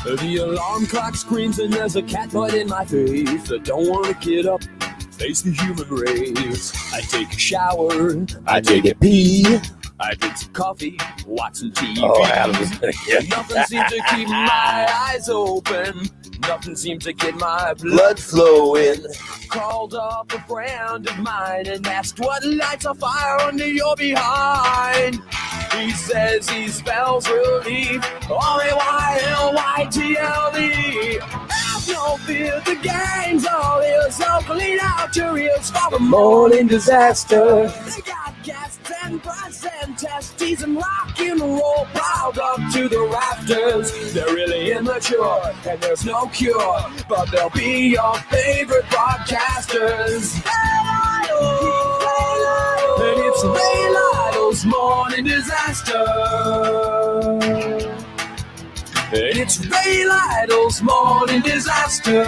The alarm clock screams and there's a cat butt in my face. I don't want to get up, face the human race. I take a shower, I take a pee, I drink some coffee, watch some TV. Oh, Adam is Nothing seems to keep my eyes open. Nothing seems to get my blood flowing. Called up a friend of mine and asked what lights a fire under your behind. He says he spells relief, R-A-Y-L-Y-T-L-E. Have no fear, the gang's all here, so clean out your ears for the morning disaster. They got gas and breasts and testes and rock and roll piled up to the rafters. They're really immature and there's no cure, but they'll be your favorite broadcasters. And it's Ray Lytle's morning disaster. And it's Ray Lytle's morning disaster.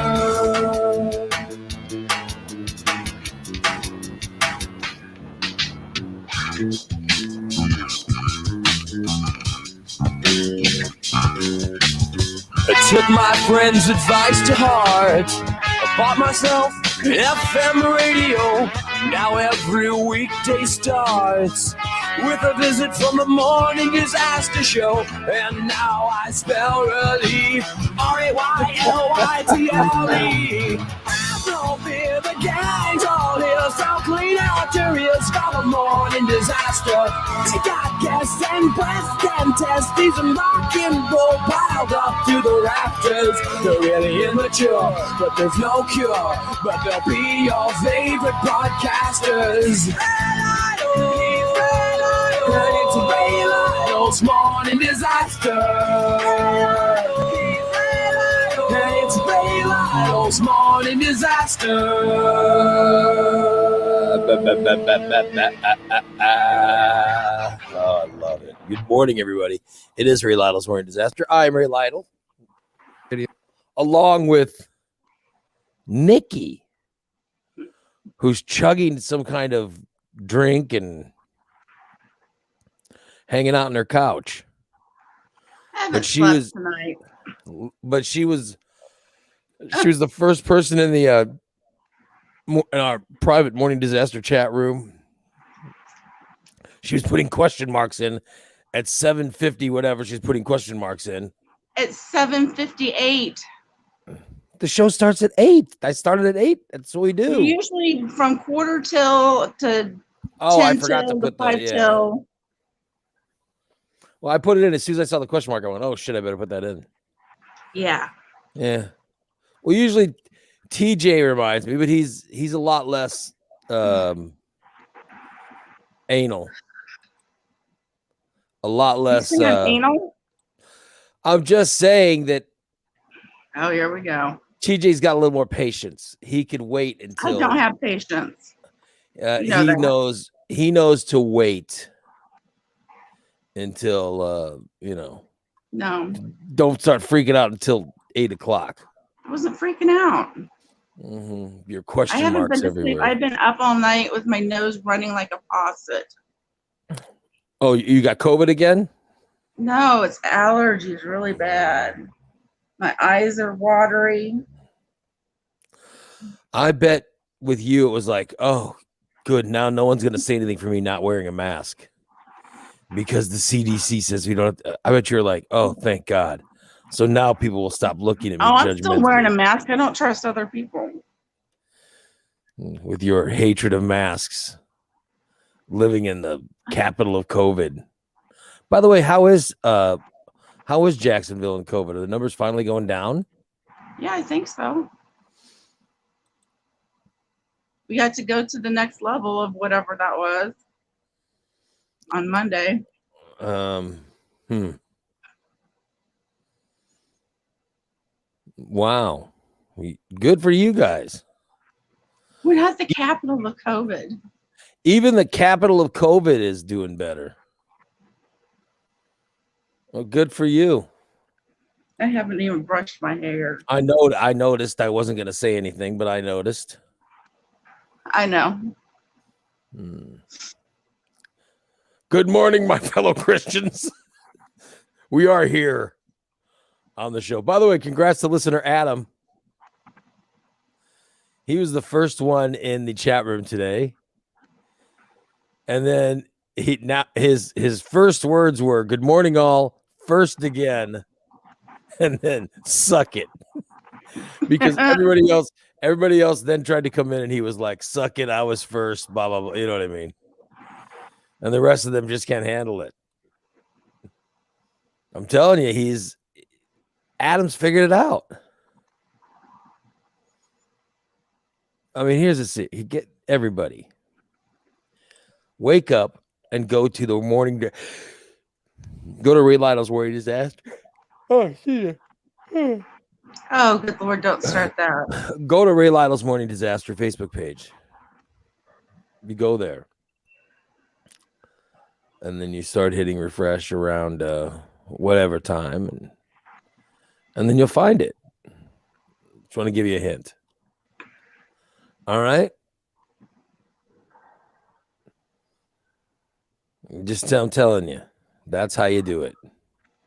I took my friend's advice to heart. I bought myself an FM radio. Now every weekday starts with a visit from the morning disaster show. And now I spell relief, R-A-Y-L-Y-T-L-E. Have no fear, the gang's all here, so clean out your ears for the morning disaster. They got gas and breasts and testes and rock and roll piled up to the rafters. They're really immature, but there's no cure, but they'll be your favorite podcasters. And it's Ray Lytle's morning disaster. And it's Ray Lytle's morning disaster. Oh, I love it. Good morning, everybody. It is Ray Lytle's morning disaster. I'm Ray Lytle, along with Nikki, who's chugging some kind of drink and hanging out on her couch. But she was tonight. But she was the first person in the in our private morning disaster chat room. She was putting question marks in at 7:50, whatever. She's putting question marks in. It's 7:58. The show starts at 8. I started at 8. That's what we do. Usually from quarter till to 10 I forgot to put that. Yeah. Till. Well, I put it in as soon as I saw the question mark. I went, "Oh shit, I better put that in." Yeah. Yeah. Well, usually TJ reminds me, but he's a lot less anal. A lot less anal. I'm just saying that. Oh, here we go. TJ's got a little more patience. He could wait until. I don't have patience. He knows to wait until No. Don't start freaking out until 8 o'clock. I wasn't freaking out. Mm-hmm. Your question marks everywhere. I've been up all night with my nose running like a faucet. Oh, you got COVID again? No, it's allergies really bad. My eyes are watery. I bet with you it was like, oh, good. Now no one's going to say anything for me not wearing a mask because the CDC says we don't. I bet you're like, oh, thank God. So now people will stop looking at me. Oh, I'm still wearing a mask. I don't trust other people. With your hatred of masks, living in the capital of COVID. By the way, how is Jacksonville in COVID? Are the numbers finally going down? Yeah, I think so. We had to go to the next level of whatever that was on Monday. Wow. Good for you guys. We're not the capital of COVID. Even the capital of COVID is doing better. Well, good for you. I haven't even brushed my hair. I noticed. I wasn't going to say anything, but I noticed. I know. Good morning, my fellow Christians. We are here on the show. By the way, congrats to listener Adam. He was the first one in the chat room today. And then his first words were "Good morning, all. First again," and then "Suck it," because everybody else then tried to come in, and he was like, "Suck it, I was first." Blah blah blah. You know what I mean? And the rest of them just can't handle it. I'm telling you, Adam's figured it out. I mean, here's the he get everybody. Wake up and go to the morning. Go to Ray Lytle's Morning Disaster. Oh, shit. Oh, good Lord, don't start that. Go to Ray Lytle's Morning Disaster Facebook page. You go there. And then you start hitting refresh around whatever time. And then you'll find it. Just want to give you a hint. All right? I'm telling you, that's how you do it.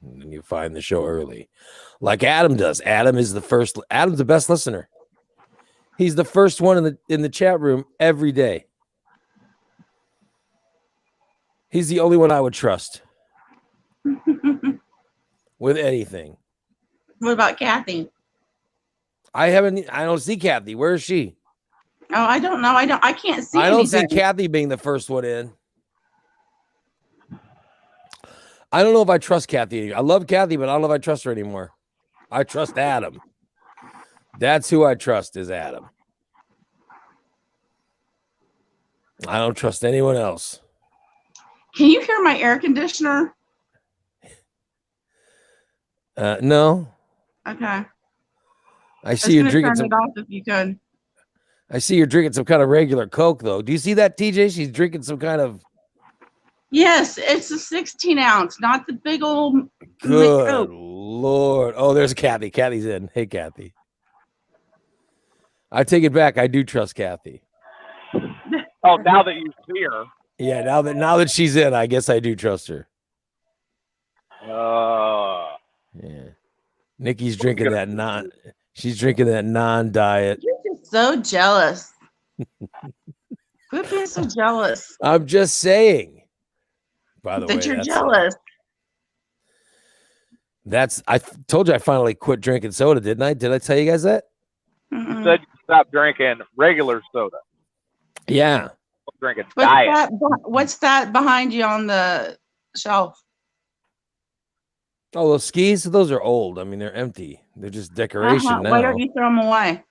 And you find the show early, like Adam does. Adam's the best listener. He's the first one in the chat room every day. He's the only one I would trust with anything. What about Kathy? I don't see Kathy. Where is she? Oh, I don't know. I can't see. I don't see anything. Kathy being the first one in. I don't know if I trust Kathy. I love Kathy, but I don't know if I trust her anymore. I trust Adam. That's who I trust, is Adam. I don't trust anyone else. Can you hear my air conditioner? No. Okay. I see you're drinking turn it off if you could. I see you're drinking some kind of regular Coke, though. Do you see that, TJ? She's drinking some kind of. Yes, it's a 16 ounce, not the big old. Good Lord. Oh, there's Kathy. Kathy's in. Hey, Kathy. I take it back. I do trust Kathy. Oh, now that you see her. Yeah, now that she's in, I guess I do trust her. Yeah. Nikki's drinking she's drinking that non-diet. You're just so jealous. Quit being so jealous. I'm just saying. By the way, that you're jealous. I told you I finally quit drinking soda, didn't I? Did I tell you guys that? Mm-mm. You said you stopped drinking regular soda. Yeah. Drinking diet. What's that behind you on the shelf? Oh, those skis, those are old. I mean, they're empty. They're just decoration now. Why don't you throw them away?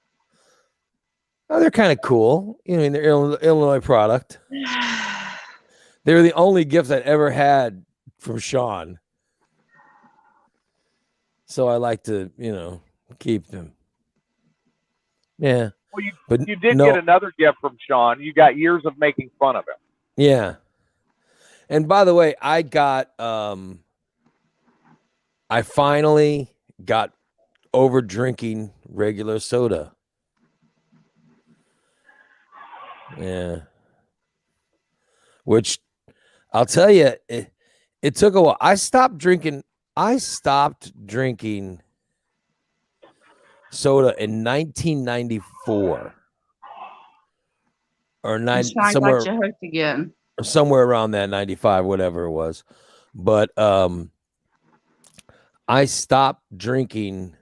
Oh, they're kind of cool. You know, I mean, they're Illinois product. They were the only gift I'd ever had from Sean. So I like to, keep them. Yeah. Well, you did get another gift from Sean. You got years of making fun of him. Yeah. And by the way, I finally got over drinking regular soda. Yeah. Which I'll tell you, it took a while. I stopped drinking soda in 1994 or somewhere. Got you hooked again. Somewhere around that 95, whatever it was. But I stopped drinking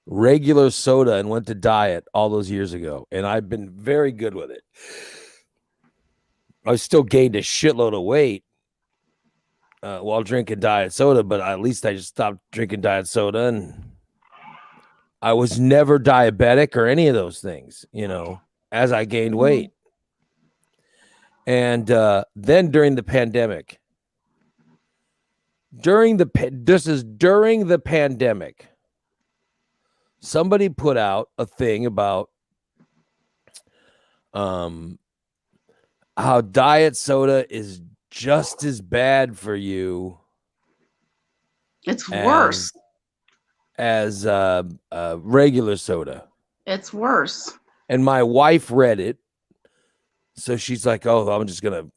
regular soda and went to diet all those years ago, and I've been very good with it. I still gained a shitload of weight while drinking diet soda, but at least I just stopped drinking diet soda, and I was never diabetic or any of those things, as I gained weight. And then during the pandemic, during the pandemic, somebody put out a thing about how diet soda is just as bad for you. It's worse as regular soda. It's worse. And my wife read it. So she's like, oh, I'm just going to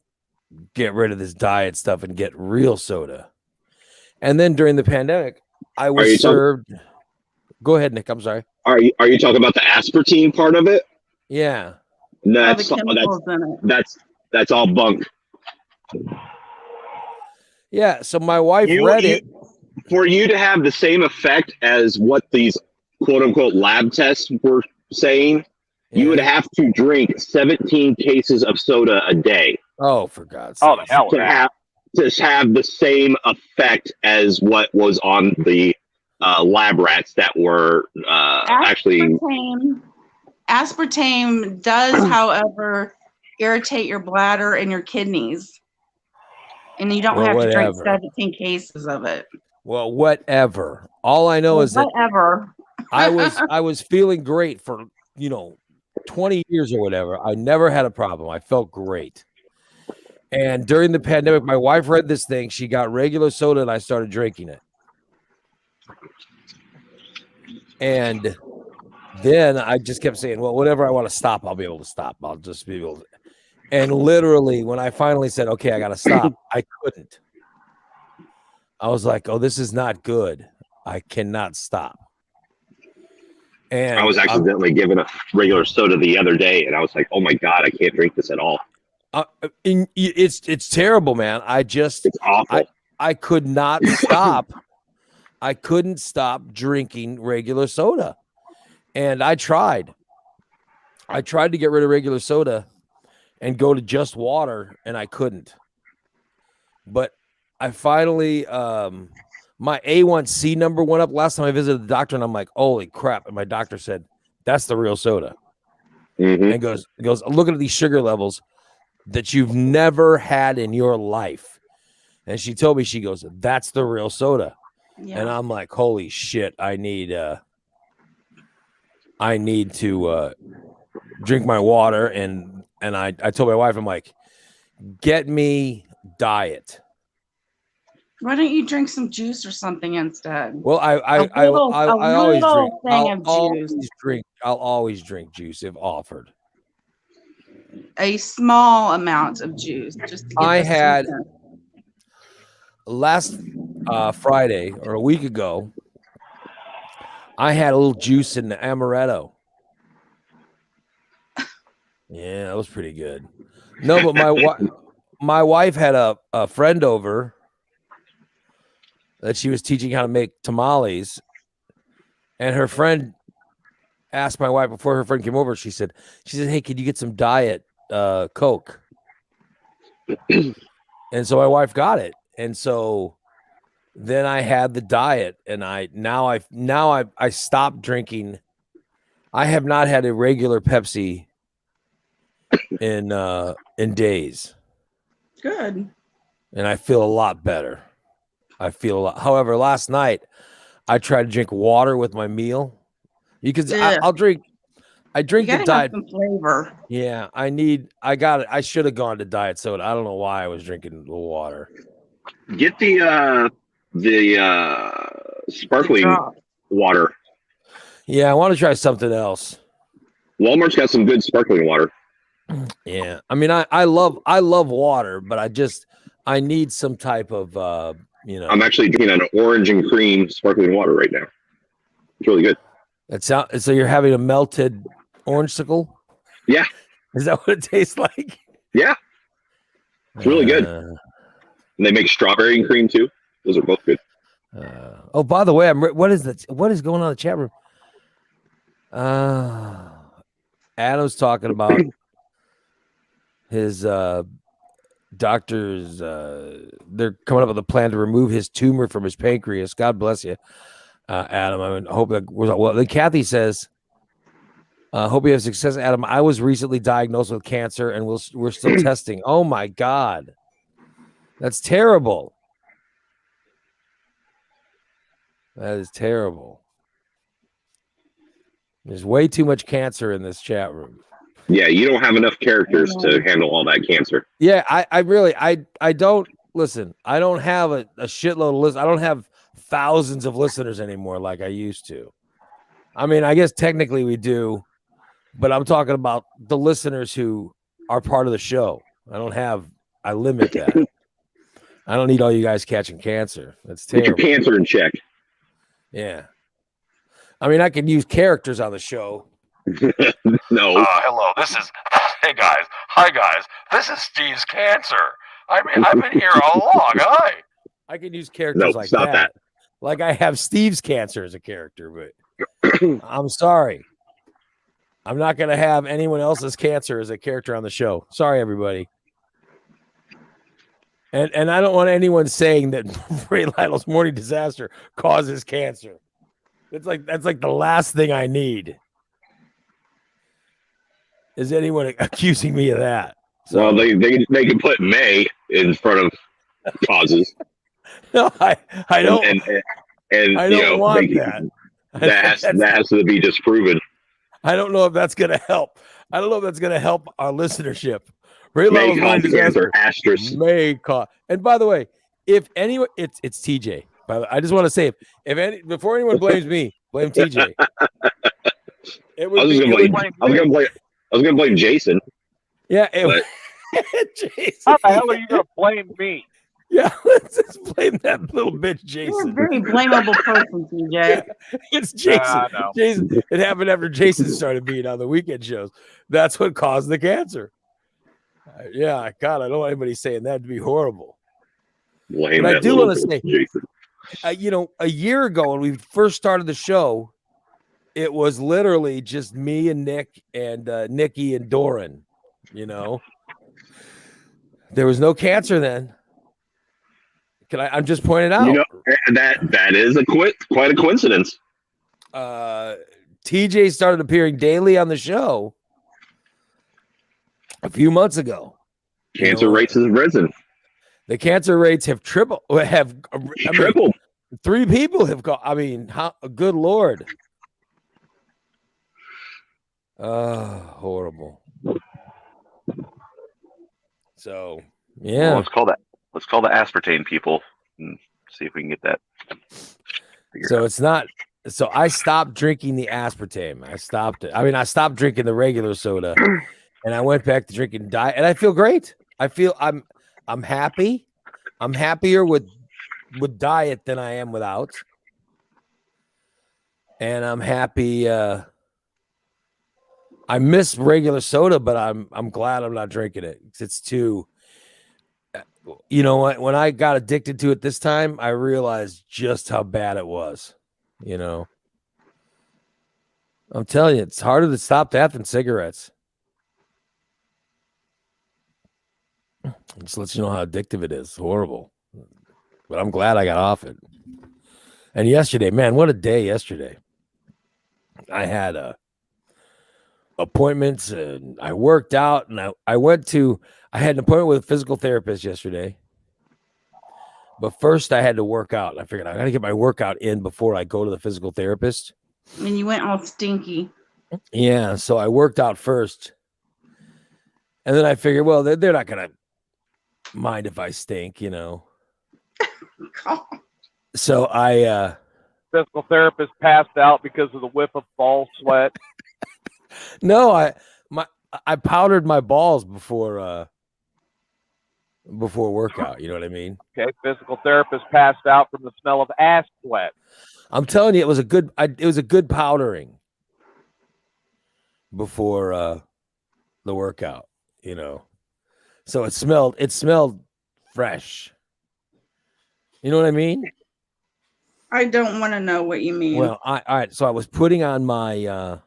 get rid of this diet stuff and get real soda. And then during the pandemic, I Are was you talking- served. Go ahead, Nick. I'm sorry. Are you talking about the aspartame part of it? Yeah. No, All the chemicals in it. that's all bunk. Yeah. So my wife You- read you- it. For you to have the same effect as what these quote unquote lab tests were saying, you would Yeah. have to drink 17 cases of soda a day Oh, for God's sake. Oh, the hell with to that. have the same effect as what was on the lab rats that were actually. Aspartame does, however, irritate your bladder and your kidneys. And you don't Well, have to drink whatever. 17 cases of it. Well, whatever. All I know is that Whatever. I was feeling great for 20 years or whatever. I never had a problem. I felt great. And during the pandemic, my wife read this thing. She got regular soda and I started drinking it. And then I just kept saying, well, whatever I want to stop, I'll be able to stop. I'll just be able to. And literally, when I finally said, okay, I got to stop, I couldn't. I was like, oh, this is not good. I cannot stop. And I was accidentally given a regular soda the other day, and I was like, "Oh my god, I can't drink this at all. It's terrible, man. It's awful." I could not stop. I couldn't stop drinking regular soda, and I tried. I tried to get rid of regular soda and go to just water, and I couldn't. But I finally, my A1C number went up last time I visited the doctor, and I'm like, holy crap. And my doctor said, that's the real soda. Mhm. And goes, looking at these sugar levels that you've never had in your life. And she told me, she goes, that's the real soda. Yeah. And I'm like, holy shit, I need to drink my water. And I told my wife, I'm like, get me diet. Why don't you drink some juice or something instead? Well, I always drink. I'll always drink juice if offered. A small amount of juice. Just to get I the had- sweetness. Last Friday or a week ago, I had a little juice in the amaretto. Yeah, that was pretty good. No, but my wife had a friend over that she was teaching how to make tamales, and her friend asked my wife before her friend came over. She said, "Hey, could you get some diet Coke?" And so my wife got it, and so then I had the diet, and I stopped drinking. I have not had a regular Pepsi in days, Good. and I feel a lot better. However, last night I tried to drink water with my meal. You could, Yeah. I'll drink. I You drink the gotta diet. have some flavor. Yeah, I got it. I should have gone to diet soda. I don't know why I was drinking the water. Get the sparkling Drop. water. Yeah, I want to try something else. Walmart's got some good sparkling water. Yeah, I mean, I love water, but I need some type of I'm actually drinking an orange and cream sparkling water right now. It's really good. So you're having a melted orange sickle? Yeah. Is that what it tastes like? Yeah, it's really good. And they make strawberry and cream too. Those are both good. Oh, by the way, what is going on in the chat room? Adam's talking about his doctors. They're coming up with a plan to remove his tumor from his pancreas. God bless you, Adam. I mean, I hope that was well. Then Kathy says, "Hope you have success, Adam. I was recently diagnosed with cancer, and we're still testing. Oh my God, that's terrible. That is terrible. There's way too much cancer in this chat room. Yeah, you don't have enough characters to handle all that cancer. Yeah, I really don't listen. I don't have a shitload of list. I don't have thousands of listeners anymore like I used to. I mean, I guess technically we do, but I'm talking about the listeners who are part of the show. I limit that. I don't need all you guys catching cancer. That's Get your terrible. cancer in check. Yeah. I mean, I can use characters on the show. No. Hello, this is. Hey guys, hi guys. This is Steve's cancer. I mean, I've been here all along. Hi. I can use characters No, like stop that. Like I have Steve's cancer as a character, but I'm sorry. I'm not going to have anyone else's cancer as a character on the show. Sorry, everybody. And I don't want anyone saying that Ray Lytle's morning disaster causes cancer. That's like the last thing I need. Is anyone accusing me of that? So, Well, they can put May in front of causes. no, I don't. And I you don't know, want that. that has to be disproven. I don't know if that's going to help. I don't know if that's going to help our listenership. Ray May Lytle's morning cause disaster cancer. Asterisk. may cause. And by the way, if anyone, it's TJ. By the way, I just want to say, before anyone blames me, blame TJ. I was gonna blame Jason. Yeah, but- Jason. How the hell are you going to blame me? Yeah, let's just blame that little bitch, You're a Jason. very blamable person, TJ. It's Jason. No. Jason. It happened after Jason started being on the weekend shows. That's what caused the cancer. Yeah, God, I don't want anybody saying that'd be horrible. Blame But I that do little wanna say- Jason. A year ago when we first started the show, it was literally just me and Nick and Nikki and Doran. You know, there was no cancer then. I'm just pointing out. You know that is quite a coincidence. TJ started appearing daily on the show a few months ago. Cancer rates has risen. The cancer rates have tripled. Tripled. 3 people have got. I mean, how? Good Lord. Horrible. So yeah. Well, let's call the aspartame people and see if we can get that. So it's not. So I stopped drinking the aspartame. I stopped it. I mean, I stopped drinking the regular soda, and I went back to drinking diet, and I feel great. I feel I'm happy. I'm happier with diet than I am without, and I'm happy. I miss regular soda, but I'm glad I'm not drinking it. It's too. You know what? When I got addicted to it this time, I realized just how bad it was. You know, I'm telling you, it's harder to stop that than cigarettes. Just lets you know how addictive it is. It's horrible. But I'm glad I got off it. And yesterday, man, what a day yesterday. I had appointments and I worked out and I had an appointment with a physical therapist yesterday. But first I had to work out. I figured I got to get my workout in before I go to the physical therapist. And you went all stinky. Yeah, so I worked out first. And then I figured, well, they're not going to mind if I stink, you know. So I Physical therapist passed out because of the whiff of ball sweat. no, I powdered my balls before workout, you know what I mean? Okay, physical therapist passed out from the smell of ass sweat. I'm telling you, it was a good powdering before the workout, you know. So it smelled fresh. You know what I mean? I don't want to know what you mean. Well, all right. So I was putting on my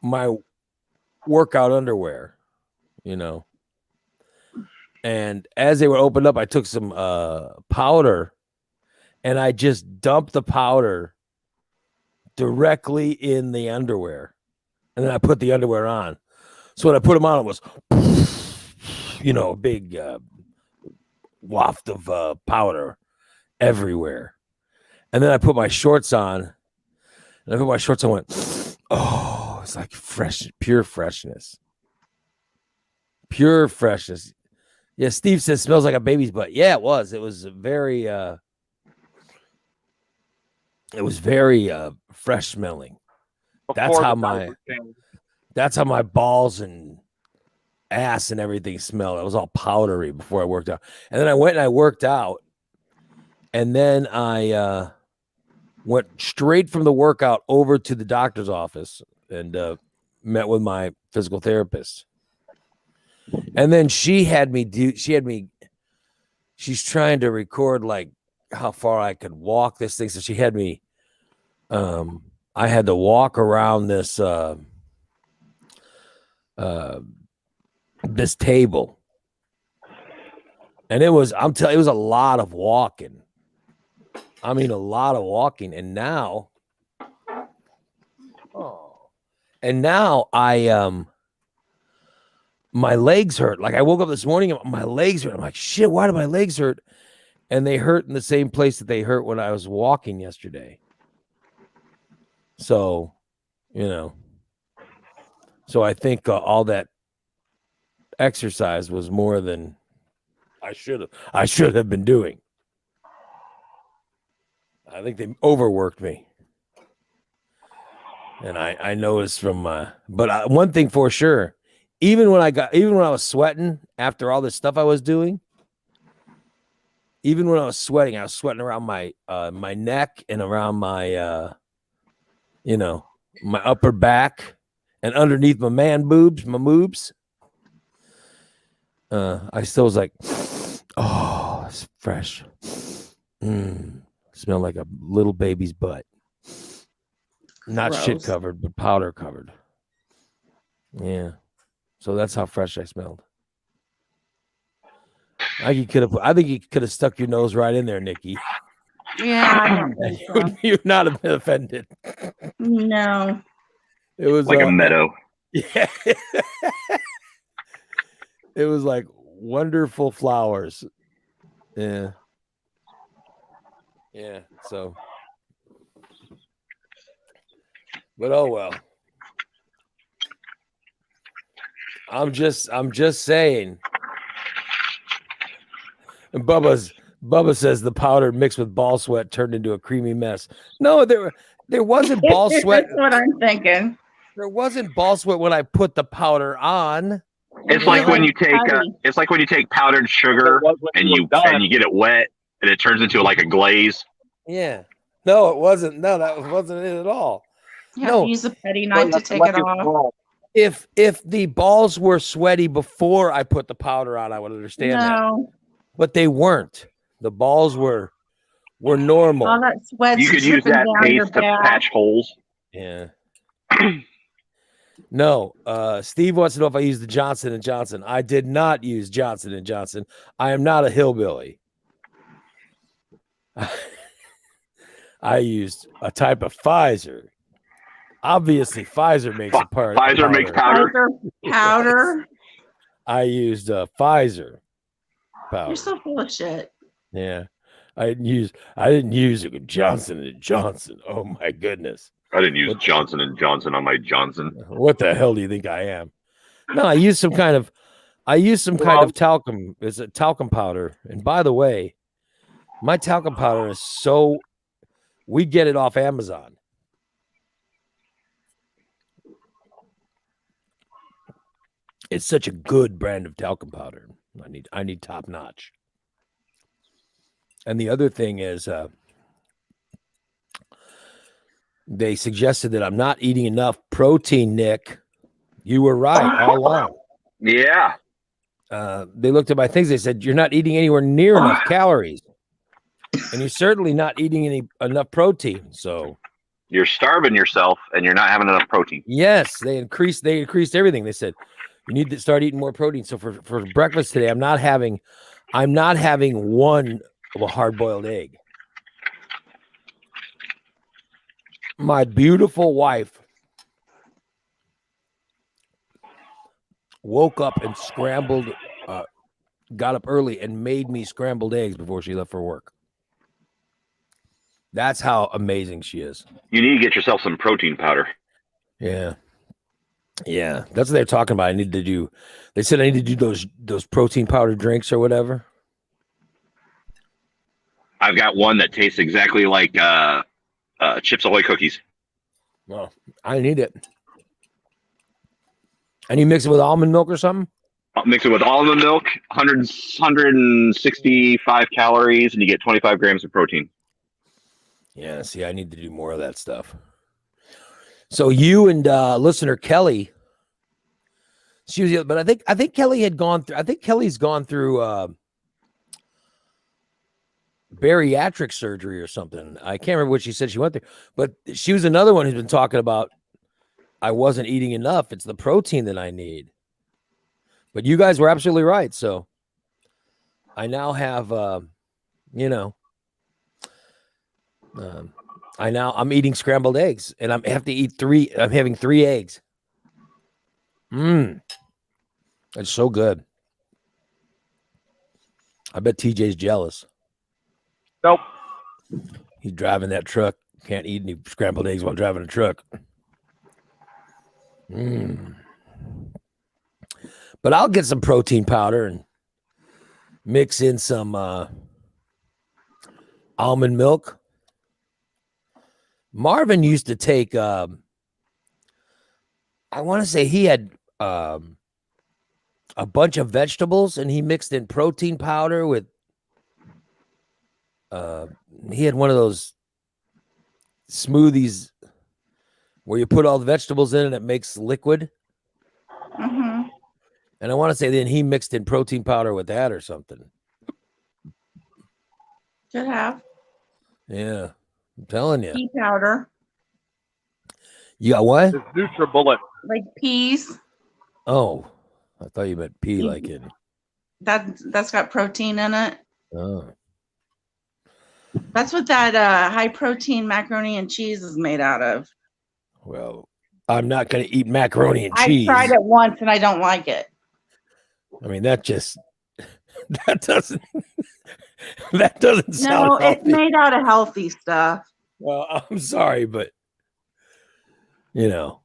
my workout underwear, you know, and as they were opened up, I took some powder, and I just dumped the powder directly in the underwear, and then I put the underwear on. So when I put them on, it was, you know, a big waft of powder everywhere. And then I put my shorts on, and I went, oh, it's like fresh, pure freshness. Pure freshness. Yeah, Steve says smells like a baby's butt. Yeah, it was. It was very fresh smelling. That's how my balls and ass and everything smelled. It was all powdery before I worked out. And then I went and I worked out. And then I went straight from the workout over to the doctor's office and met with my physical therapist. And then she's trying to record like how far I could walk this thing. So she had me, I had to walk around this table. And it was a lot of walking. I mean, a lot of walking. And now my legs hurt. Like I woke up this morning and my legs hurt. I'm like, shit, why do my legs hurt? And they hurt in the same place that they hurt when I was walking yesterday. So, so I think all that exercise was more than I should have been doing. I think they overworked me. And I noticed from but one thing for sure, even when I was sweating after all this stuff I was doing, even when I was sweating around my my neck and around my my upper back and underneath my moobs. I still was like, oh, it's fresh. Smell like a little baby's butt. Not Gross. shit covered, but powder covered. Yeah. So that's how fresh I smelled. I think you could have stuck your nose right in there, Nikki. Yeah, I don't think so. You'd not have been offended. No. It was Like a meadow. Yeah. It was like wonderful flowers. Yeah. Yeah. So, but oh well. I'm just saying. And Bubba says the powder mixed with ball sweat turned into a creamy mess. No, there wasn't ball sweat. That's what I'm thinking. There wasn't ball sweat when I put the powder on. It's like when you take powdered sugar and you get it wet and it turns into like a glaze. Yeah. No, it wasn't. No, that wasn't it at all. You have to use a petty knife to take it off. If the balls were sweaty before I put the powder on, I would understand that. But they weren't. The balls were normal. All that sweat. You could use that paste to patch holes. Yeah. No. Steve wants to know if I used the Johnson & Johnson. I did not use Johnson & Johnson. I am not a hillbilly. I used a type of Pfizer. Obviously, Pfizer makes a part. Pfizer makes powder. Powder. I used Pfizer powder. You're so full of shit. Yeah, I didn't use Johnson & Johnson. Oh my goodness. I didn't use Johnson & Johnson on my Johnson. What the hell do you think I am? No, I used some kind of talcum. It's a talcum powder. And by the way, my talcum powder is so. We get it off Amazon. It's such a good brand of talcum powder. I need top notch. And the other thing is, they suggested that I'm not eating enough protein, Nick. You were right all along. Yeah. They looked at my things. They said, you're not eating anywhere near enough calories. And you're certainly not eating enough protein. So you're starving yourself and you're not having enough protein. Yes, they increased everything. They said, you need to start eating more protein. So for breakfast today, I'm not having one of a hard-boiled egg. My beautiful wife woke up and scrambled, got up early and made me scrambled eggs before she left for work. That's how amazing she is. You need to get yourself some protein powder. Yeah. Yeah. That's what they're talking about. They said I need to do those protein powder drinks or whatever. I've got one that tastes exactly like Chips Ahoy cookies. Well, I need it. And you mix it with almond milk or something? I'll mix it with almond milk, 165 calories, and you get 25 grams of protein. Yeah, see, I need to do more of that stuff. So you and listener Kelly, she was, but I think Kelly had gone through. I think Kelly's gone through bariatric surgery or something. I can't remember what she said she went through, but she was another one who's been talking about I wasn't eating enough. It's the protein that I need. But you guys were absolutely right. So I now have, I'm eating scrambled eggs, and I have to eat 3. I'm having 3 eggs. It's so good. I bet TJ's jealous. Nope. He's driving that truck. Can't eat any scrambled eggs while driving a truck. But I'll get some protein powder and mix in some almond milk. Marvin used to take, I want to say he had a bunch of vegetables and he mixed in protein powder with, he had one of those smoothies where you put all the vegetables in and it makes liquid. Mm-hmm. And I want to say then he mixed in protein powder with that or something. Could have. Yeah, I'm telling you. Pea powder. You got what? It's NutriBullet. Like peas. Oh, I thought you meant pea like in. That's got protein in it. Oh. That's what that high protein macaroni and cheese is made out of. Well, I'm not going to eat macaroni and cheese. I tried it once and I don't like it. I mean, that doesn't sound No, healthy. it's made out of healthy stuff. Well, I'm sorry, but I What,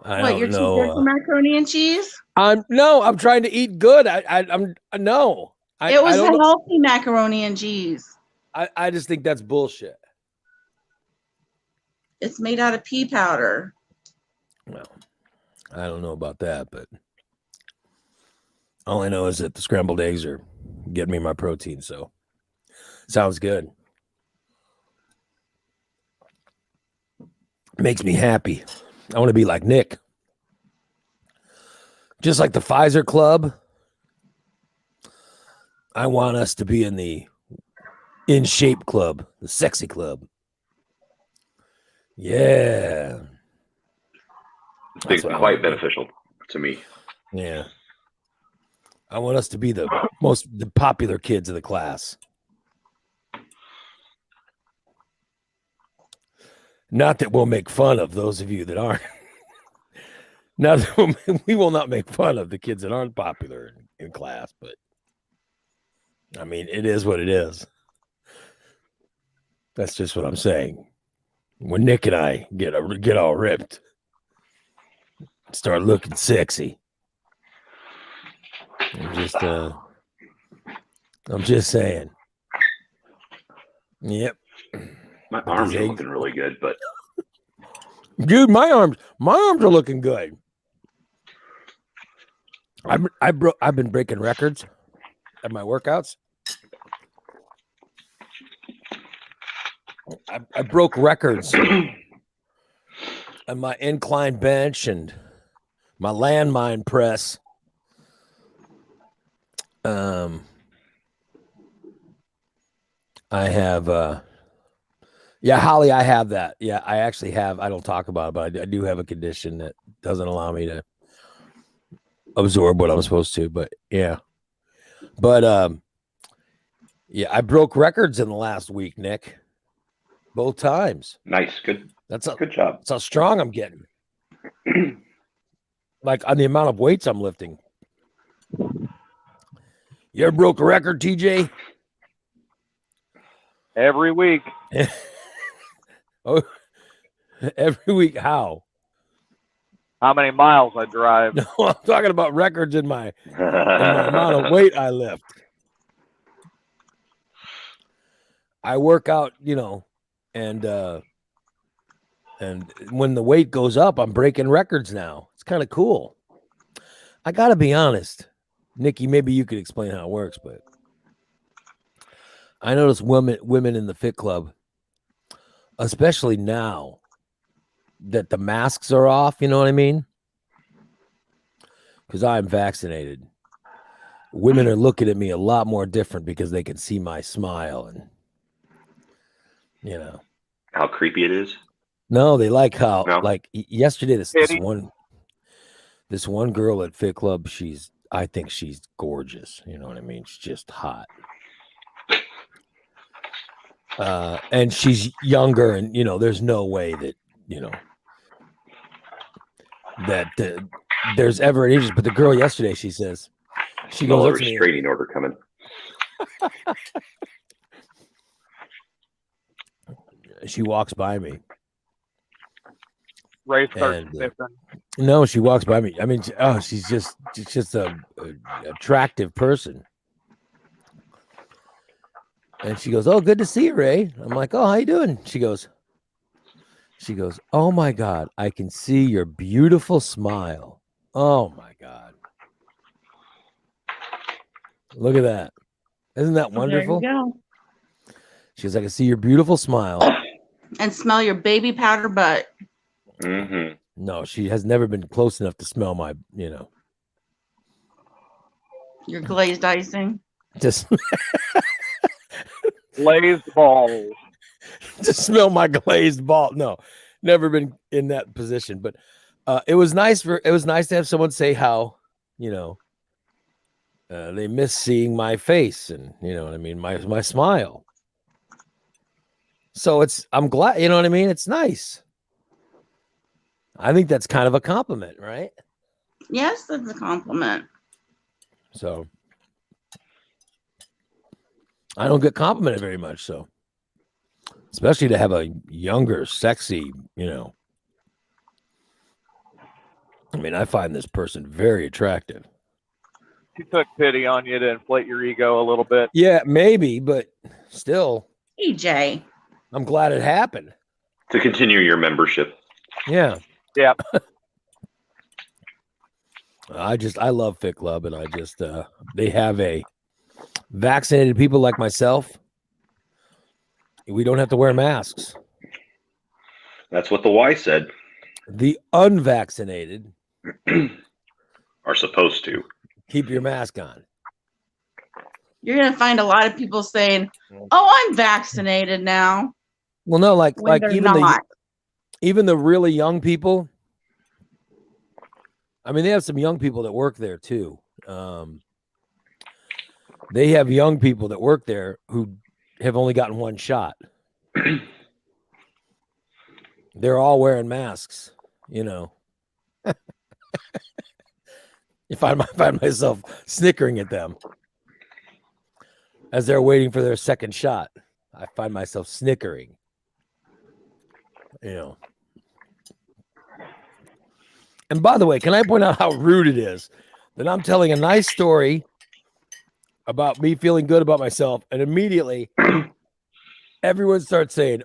don't you're too know. good for macaroni and cheese? I'm trying to eat good. I'm no. It was I a don't know. healthy macaroni and cheese. I just think that's bullshit. It's made out of pea powder. Well, I don't know about that, but all I know is that the scrambled eggs are getting me my protein. So sounds good. Makes me happy. I want to be like Nick. Just like the Pfizer Club. I want us to be in the In Shape Club, the Sexy Club. Yeah. It's been quite beneficial to me. Yeah. I want us to be the popular kids of the class. Not that we'll make fun of those of you that aren't. Not that we will not make fun of the kids that aren't popular in class, but I mean, it is what it is. That's just what I'm saying. When Nick and I get all ripped, start looking sexy. I'm just saying. Yep. My arms are looking really good, but dude, my arms are looking good. I've been breaking records at my workouts. I broke records on my incline bench and my landmine press. I have Holly, I have that. Yeah, I actually have. I don't talk about it, but I do have a condition that doesn't allow me to absorb what I'm supposed to. But yeah, yeah, I broke records in the last week, Nick. Both times. nice, good. Good job. That's how strong I'm getting. Like on the amount of weights I'm lifting. You ever broke a record, TJ? Every week. Oh, every week. How? How many miles I drive? No, I'm talking about records in my amount of weight I lift. I work out, and when the weight goes up, I'm breaking records now. It's kind of cool. I gotta be honest, Nikki. Maybe you could explain how it works, but I notice women in the fit club especially now that the masks are off, you know what I mean? Because I'm vaccinated. Women are looking at me a lot more different because they can see my smile and, you know. How creepy it is. No, they like how, No? like yesterday, this Kitty. one girl at Fit Club, I think she's gorgeous. You know what I mean? She's just hot. And she's younger, and you know, there's no way that, you know, that there's ever an age. But the girl yesterday, she goes Another up to me. restraining order coming. She walks by me. Ray starts And, sniffing. No, she walks by me. I mean, she's just a attractive person. And she goes, "Oh, good to see you, Ray." I'm like, "Oh, how you doing?" She goes, "Oh my God, I can see your beautiful smile. Oh my God. Look at that. Isn't that wonderful?" There you go. She goes, "I can see your beautiful smile." And smell your baby powder butt. Mm-hmm. No, she has never been close enough to smell my, you know, Your glazed icing. just Glazed balls. to smell my glazed ball. No, never been in that position. But it was nice to have someone say how, you know, they miss seeing my face and, you know what I mean, my smile. So I'm glad, you know what I mean? It's nice. I think that's kind of a compliment, right? Yes, that's a compliment. So I don't get complimented very much. So especially to have a younger, sexy, you know. I mean, I find this person very attractive. She took pity on you to inflate your ego a little bit. Yeah, maybe, but still, EJ. I'm glad it happened. To continue your membership. Yeah. Yeah. I love Fit Club, and they have vaccinated people like myself. We don't have to wear masks. That's what the Y said. The unvaccinated Are supposed to. keep your mask on. You're going to find a lot of people saying, "Oh, I'm vaccinated now." Well, no, like When they're even not. even the really young people. I mean, they have some young people that work there too. They have young people that work there who have only gotten one shot. They're all wearing masks, you know. If I find myself snickering at them as they're waiting for their second shot, I find myself snickering. You know. And by the way, can I point out how rude it is that I'm telling a nice story about me feeling good about myself, and immediately everyone starts saying,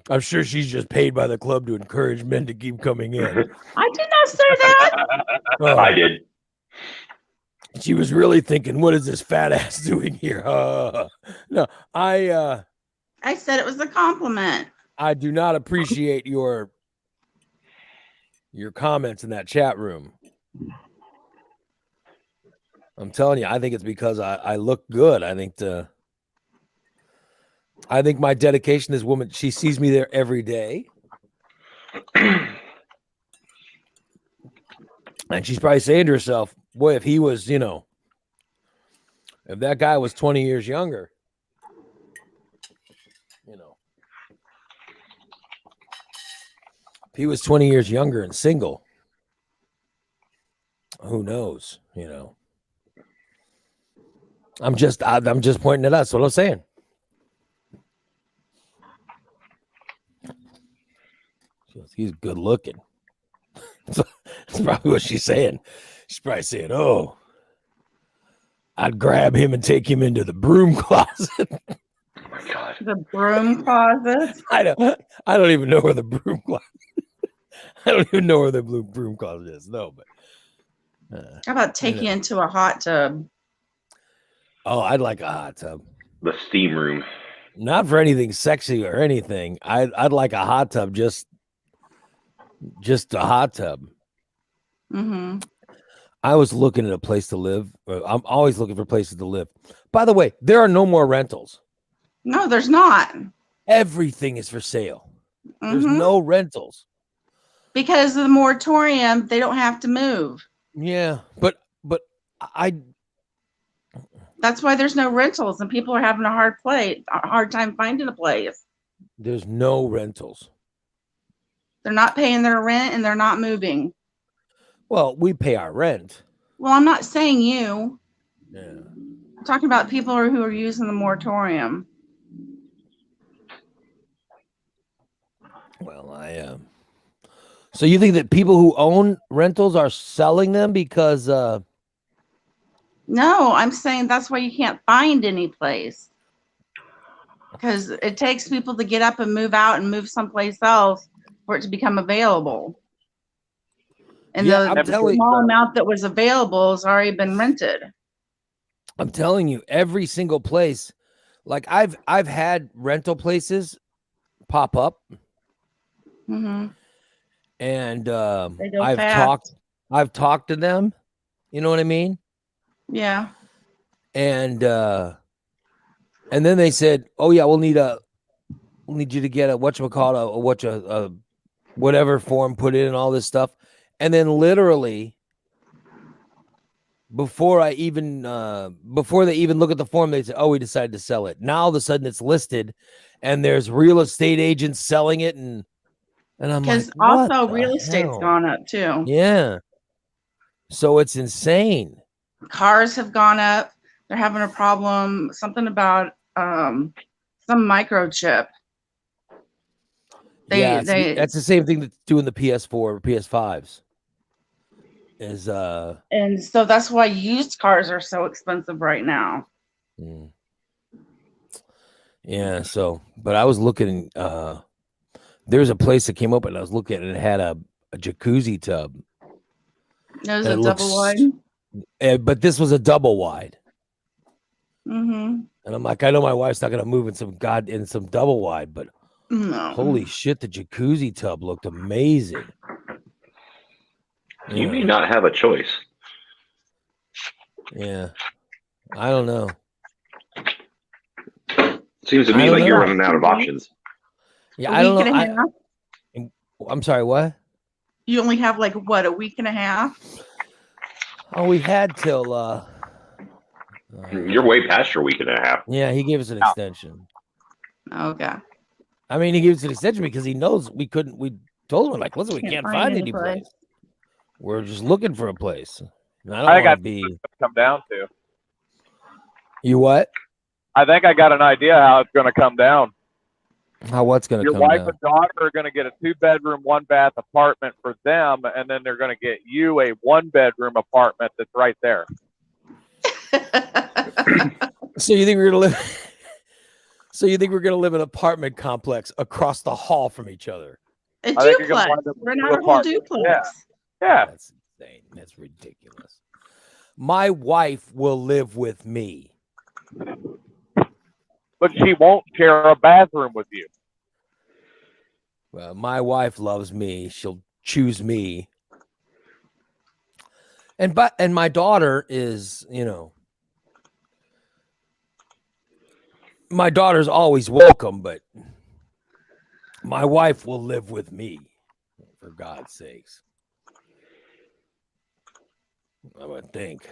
I'm sure she's just paid by the club to encourage men to keep coming in. I did not say that. I did. She was really thinking, what is this fat ass doing here? No, I said it was a compliment. I do not appreciate your comments in that chat room. I'm telling you, I think it's because I look good. I think my dedication to this woman, she sees me there every day. And she's probably saying to herself, boy, if he was, you know, if that guy was 20 years younger, you know, if he was 20 years younger and single, who knows, you know. I'm just pointing it out. That's what I'm saying. He's good looking. That's probably what she's saying. She's probably saying, "Oh, I'd grab him and take him into the broom closet." Oh my God. The broom closet. I don't even know where the broom closet. I don't even know where the blue broom closet is. No, but How about take you into a hot tub? oh, I'd like a hot tub. The steam room. Not for anything sexy or anything. I'd like a hot tub, just a hot tub. Mm-hmm. I was looking at a place to live. I'm always looking for places to live. By the way, there are no more rentals. No, there's not. Everything is for sale. There's Mhm. no rentals. Because of the moratorium, they don't have to move. Yeah, but I That's why there's no rentals, and people are having a hard time finding a place. there's no rentals. They're not paying their rent, and they're not moving. Well, we pay our rent. Well, I'm not saying you. Yeah. I'm talking about people who are using the moratorium. Well, So you think that people who own rentals are selling them because No, I'm saying that's why you can't find any place. Because it takes people to get up and move out and move someplace else for it to become available. And Yeah, I'm the telling small amount that was available has already been rented. I'm telling you, every single place, like I've had rental places pop up, Mm-hmm. and They go I've fast. talked to them. You know what I mean? Yeah. And then they said, "Oh yeah, we'll need you to get a whatever form put in and all this stuff." And then literally before they even look at the form, they say, "Oh, we decided to sell it." Now all of a sudden it's listed, and there's real estate agents selling it, and I'm Because like, what also the real estate's hell? gone up too. Yeah. So it's insane. Cars have gone up. They're having a problem. Something about some microchip. That's the same thing that's doing the PS4 or PS5s. Is And so that's why used cars are so expensive right now. Yeah, so but I was looking there's a place that came up and I was looking and it had a jacuzzi tub. There's And a it double looks- wide. But this was a double wide. Mm-hmm. And I'm like, I know my wife's not gonna move in some double wide, but No. holy shit, the jacuzzi tub looked amazing. You may not have a choice. Yeah. I don't know. Seems to I me don't like you're know. running out of options. Yeah, A I don't week know. and a half? I'm sorry, what? You only have like what, a week and a half? Oh, we had till You're way past your week and a half. yeah, he gave us an extension. Okay. I mean, he gave us an extension because he knows we told him, like, listen, we can't find any place. We're just looking for a place. And I don't I want got to be. come down to. You what? I think I got an idea how it's going to come down. How what's going to Your come wife down? and daughter are going to get a 2-bedroom, 1-bath apartment for them, and then they're going to get you a 1-bedroom apartment that's right there. So you think we're gonna live? So you think we're gonna live in an apartment complex across the hall from each other? A I think you're gonna duplex. wind up with We're two not a whole apartments. duplex. Yeah. That's insane. That's ridiculous. My wife will live with me. But she won't share a bathroom with you. Well, my wife loves me. She'll choose me. And my daughter is, my daughter's always welcome, but my wife will live with me, for God's sakes. I would think.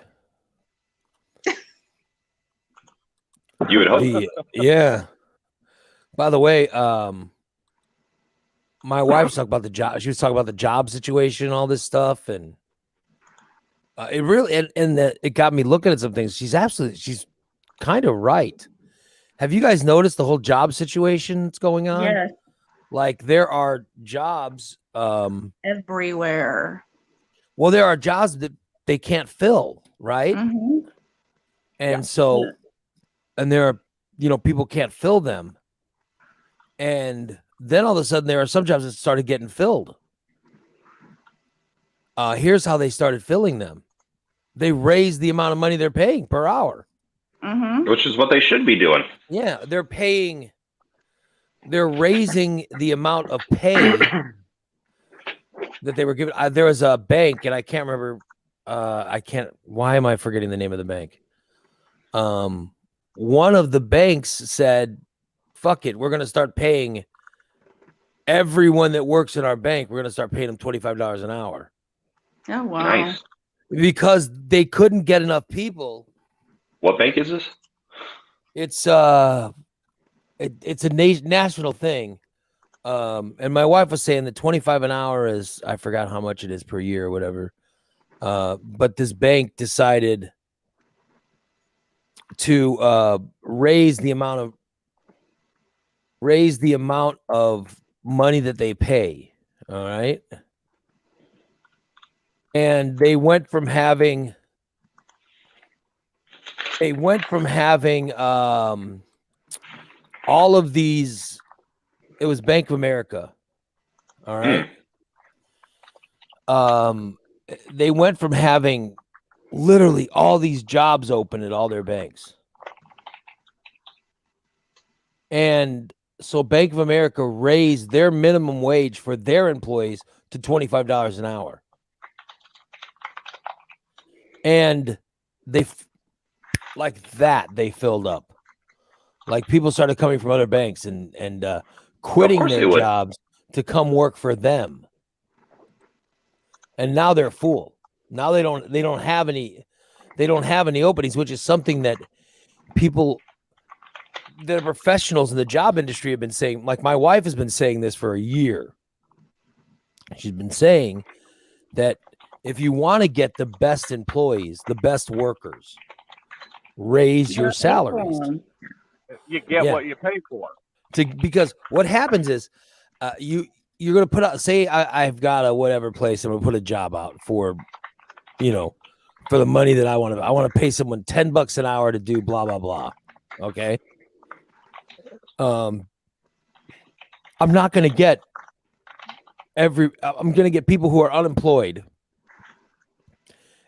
You would hope. Yeah. By the way, my wife's talking about the job. She was talking about the job situation, all this stuff, and it really it got me looking at some things. She's kind of right. Have you guys noticed the whole job situation that's going on? Yes. Like there are jobs Everywhere. well, there are jobs that they can't fill, right? Mm-hmm. And so and there are people can't fill them. And then all of a sudden there are some jobs that started getting filled. Here's how they started filling them. They raised the amount of money they're paying per hour. Mm-hmm. Which is what they should be doing. Yeah, they're raising the amount of pay that they were given. There was a bank, and I can't remember. Why am I forgetting the name of the bank? One of the banks said, fuck it, we're going to start paying everyone that works in our bank. We're going to start paying them $25 an hour. Oh, wow. Nice. Because they couldn't get enough people. What bank is this? It's a national thing. And my wife was saying that 25 an hour is, I forgot how much it is per year or whatever. But this bank decided to raise the amount of money that they pay. All right. And they went from having all of these. It was Bank of America. All right. They went from having literally all these jobs open at all their banks. And so Bank of America raised their minimum wage for their employees to $25 an hour. And they filled up. Like people started coming from other banks and quitting their jobs to come work for them. And now they're full. Now they don't have any openings, which is something that people that are professionals in the job industry have been saying. Like my wife has been saying this for a year. She's been saying that if you want to get the best employees, the best workers, raise your salaries. You get what you pay for. Because what happens is you're going to put out, say I've got a whatever place, I'm going to put a job out for, for the money that I want to pay someone $10 an hour to do blah, blah, blah. Okay. I'm not going to get I'm going to get people who are unemployed.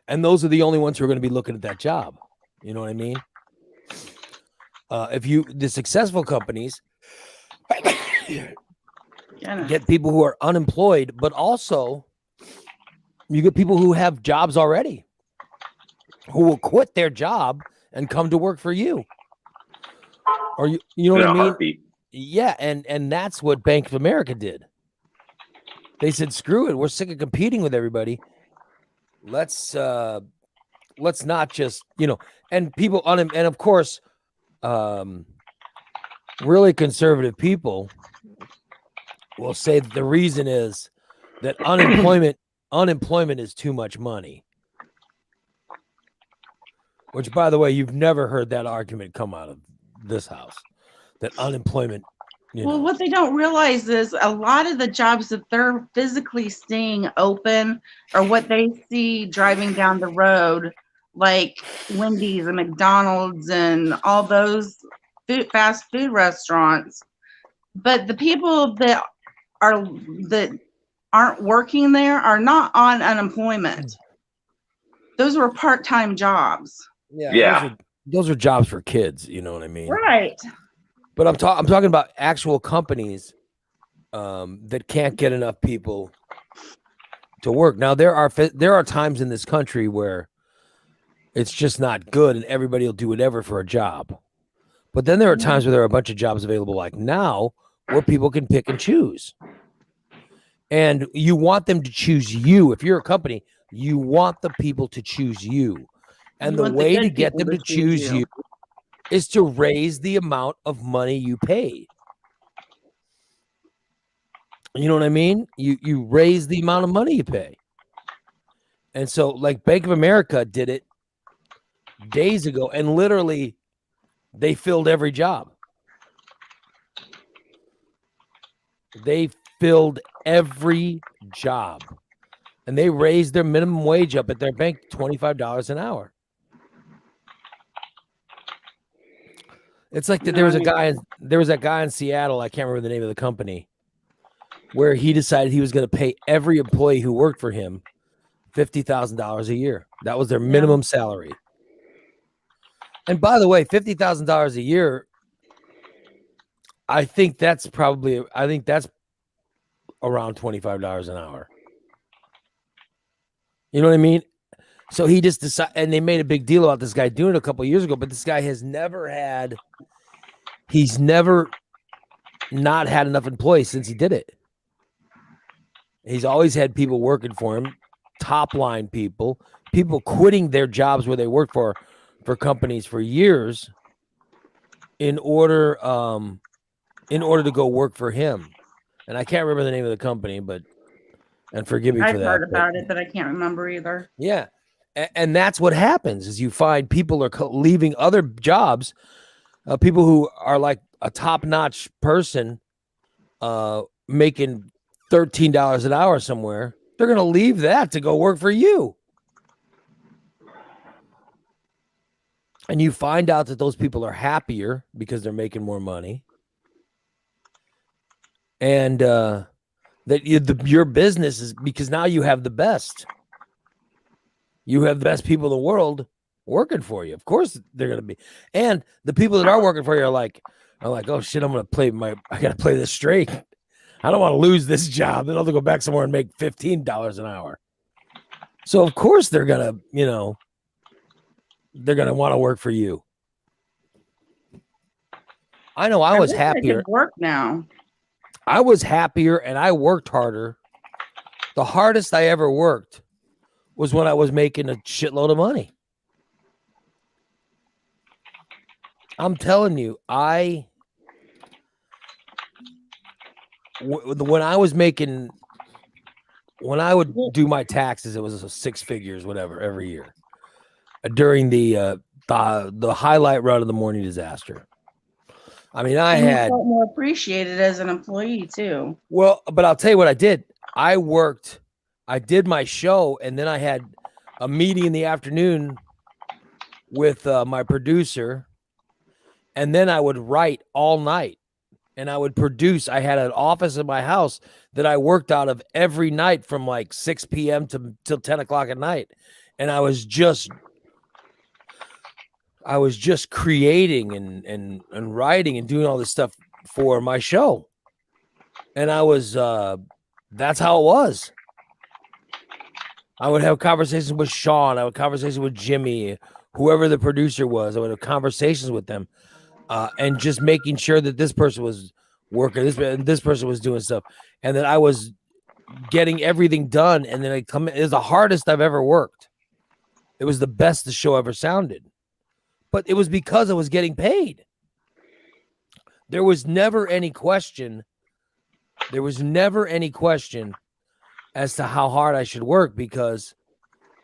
And those are the only ones who are going to be looking at that job. You know what I mean? The successful companies get people who are unemployed, but also you get people who have jobs already who will quit their job and come to work for you. Or you know what I mean? Heartbeat. Yeah, and that's what Bank of America did. They said, "Screw it, we're sick of competing with everybody. Let's not just, and people and of course, really conservative people will say that the reason is that unemployment is too much money. Which, by the way, you've never heard that argument come out of this house, that unemployment. Well, what they don't realize is a lot of the jobs that they're physically seeing open are what they see driving down the road, like Wendy's and McDonald's and all those fast food restaurants. But the people that aren't working there are not on unemployment. Those were part-time jobs. Yeah. Those are jobs for kids. You know what I mean? Right. But I'm talking about actual companies that can't get enough people to work. Now there are times in this country where it's just not good and everybody will do whatever for a job. But then there are times where there are a bunch of jobs available like now where people can pick and choose. And you want them to choose you. If you're a company, you want the people to choose you. And the way to get them to choose you is to raise the amount of money you pay. You know what I mean? You raise the amount of money you pay. And so like Bank of America did it days ago and literally they filled every job. They filled every job. And they raised their minimum wage up at their bank $25 an hour. It's like that there was that guy in Seattle, I can't remember the name of the company, where he decided he was going to pay every employee who worked for him $50,000 a year. That was their minimum salary. And by the way, $50,000 a year, I think that's around $25 an hour. You know what I mean? So he just decided, and they made a big deal about this guy doing it a couple of years ago, but this guy he's never not had enough employees since he did it. He's always had people working for him, top line people quitting their jobs where they worked for companies for years in order to go work for him. And I can't remember the name of the company, and forgive me for I've that. heard about it, but I can't remember either. Yeah. And that's what happens is you find people are leaving other jobs, people who are like a top-notch person making $13 an hour somewhere. They're going to leave that to go work for you. And you find out that those people are happier because they're making more money. And that your business is because now you have the best. You have the best people in the world working for you. Of course they're going to be. And the people that are working for you are like, oh shit, I got to play this straight. I don't want to lose this job. Then I'll have to go back somewhere and make $15 an hour. So of course they're going to, they're going to want to work for you. I know I was wish happier. I could work now. I was happier and I worked harder. The hardest I ever worked was when I was making a shitload of money. I'm telling you, when I would do my taxes, it was 6 figures, whatever, every year during the highlight run of the Morning Disaster. I mean, I had felt more appreciated as an employee too. Well, but I'll tell you what I did. I did my show, and then I had a meeting in the afternoon with my producer, and then I would write all night, and I would produce. I had an office in my house that I worked out of every night from like 6 p.m. till 10 o'clock at night, and I was just creating and writing and doing all this stuff for my show. And I was, that's how it was. I would have conversations with Sean. I would have conversations with Jimmy, whoever the producer was. I would have conversations with them and just making sure that this person was working, this person was doing stuff, and that I was getting everything done. And then it was the hardest I've ever worked. It was the best the show ever sounded. But it was because I was getting paid. There was never any question. There was never any question as to how hard I should work, because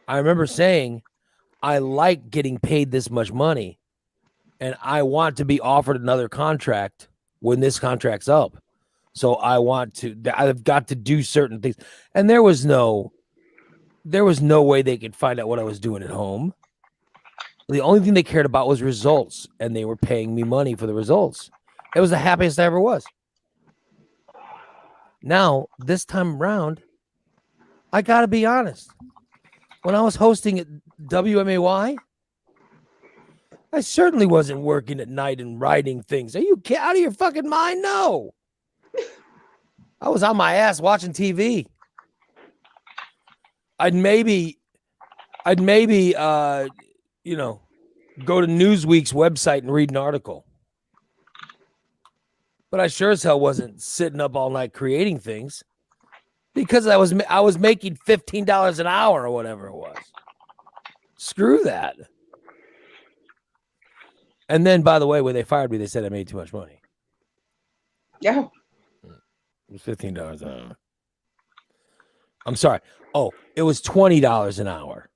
I remember saying, I like getting paid this much money and I want to be offered another contract when this contract's up. So I've got to do certain things. And there was no way they could find out what I was doing at home. The only thing they cared about was results, and they were paying me money for the results. It was the happiest I ever was. Now, this time around, I got to be honest. When I was hosting at WMAY, I certainly wasn't working at night and writing things. Are you out of your fucking mind? No. I was on my ass watching TV. I'd maybe go to Newsweek's website and read an article. But I sure as hell wasn't sitting up all night creating things, because I was making $15 an hour or whatever it was. Screw that. And then, by the way, when they fired me, they said I made too much money. Yeah. It was $15 an hour. I'm sorry. Oh, it was $20 an hour.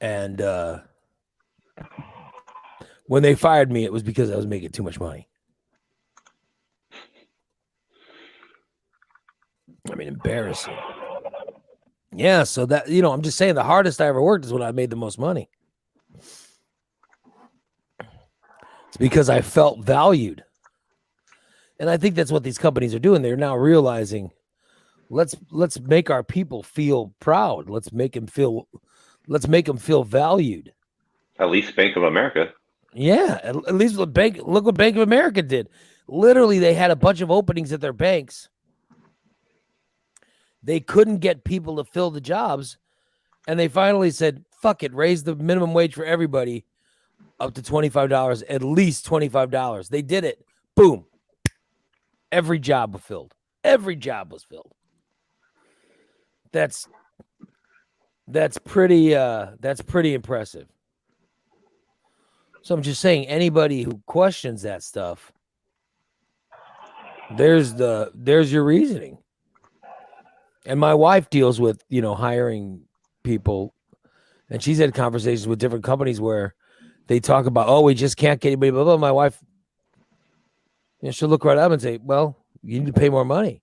And when they fired me, it was because I was making too much money. I mean, embarrassing. Yeah, so that, I'm just saying the hardest I ever worked is when I made the most money. It's because I felt valued. And I think that's what these companies are doing. They're now realizing, let's make our people feel proud. Let's make them feel valued. At least Bank of America. Yeah, at least look what Bank of America did. Literally, they had a bunch of openings at their banks. They couldn't get people to fill the jobs, and they finally said, fuck it, raise the minimum wage for everybody up to $25, at least $25. They did it. Boom. Every job was filled. Every job was filled. That's pretty impressive. So I'm just saying, anybody who questions that stuff, there's your reasoning. And my wife deals with, hiring people, and she's had conversations with different companies where they talk about, oh, we just can't get anybody, blah, blah. My wife, she'll look right up and say, well, you need to pay more money.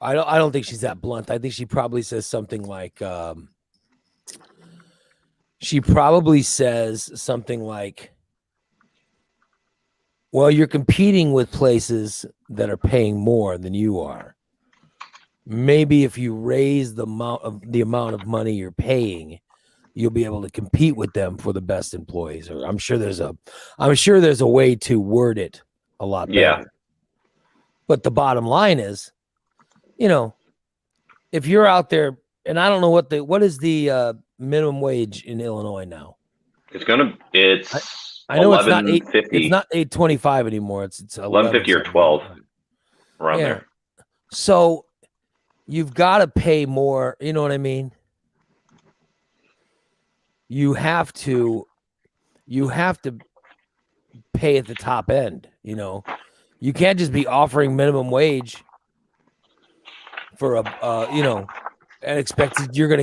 I don't think she's that blunt. I think she probably says something like, well, you're competing with places that are paying more than you are. Maybe if you raise the amount of money you're paying, you'll be able to compete with them for the best employees. Or I'm sure there's a way to word it a lot better. Yeah. But the bottom line is, if you're out there, and I don't know what is the minimum wage in Illinois now. I know it's not $8.25 anymore. It's $11.50 or $12 around there. So you've got to pay more. You know what I mean? You have to pay at the top end. You can't just be offering minimum wage for and expect that you're going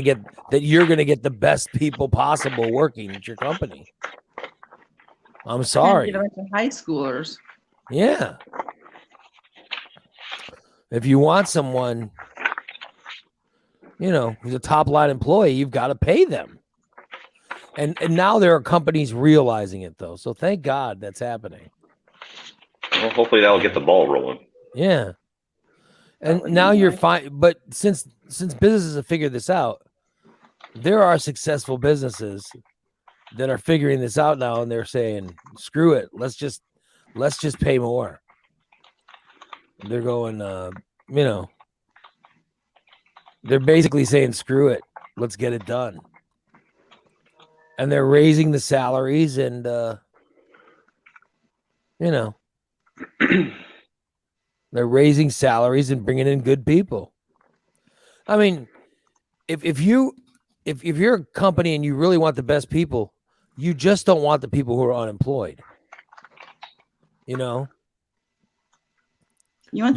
to get the best people possible working at your company. I'm sorry. Get a bunch of high schoolers. Yeah. If you want someone, who's a top line employee, you've got to pay them. And now there are companies realizing it, though. So thank God that's happening. Well, hopefully that'll get the ball rolling. Yeah. And now you're fine. But since businesses have figured this out, there are successful businesses that are figuring this out now, and they're saying, screw it. Let's just pay more. They're going, they're basically saying, screw it. Let's get it done. And they're raising the salaries and, they're raising salaries and bringing in good people. I mean, if you're a company and you really want the best people, you just don't want the people who are unemployed. You want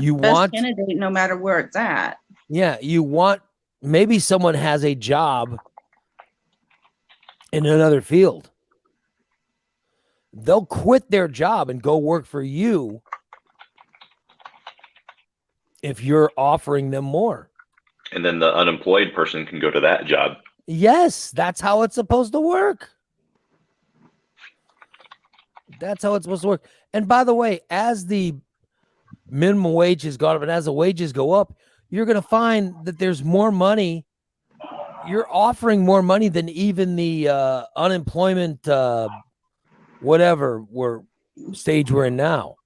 the best candidate no matter where it's at. Yeah, maybe someone has a job in another field. They'll quit their job and go work for you if you're offering them more. And then the unemployed person can go to that job. Yes, that's how it's supposed to work. That's how it's supposed to work. And by the way, as the minimum wage has gone up and as the wages go up, you're going to find that there's more money. You're offering more money than even the unemployment, whatever stage we're in now.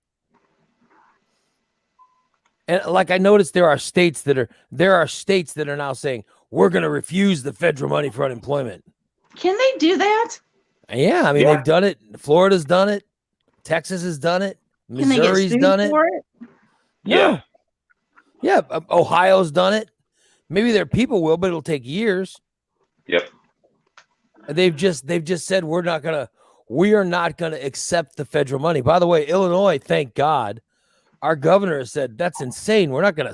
And like I noticed, there are states that are now saying we're going to refuse the federal money for unemployment. Can they do that? Yeah, I mean they've done it. Florida's done it. Texas has done it. Missouri's done it. Yeah. Yeah, Ohio's done it. Maybe their people will, but it'll take years. Yep. They've just said we are not gonna accept the federal money. By the way, Illinois, thank God, our governor said that's insane. We're not gonna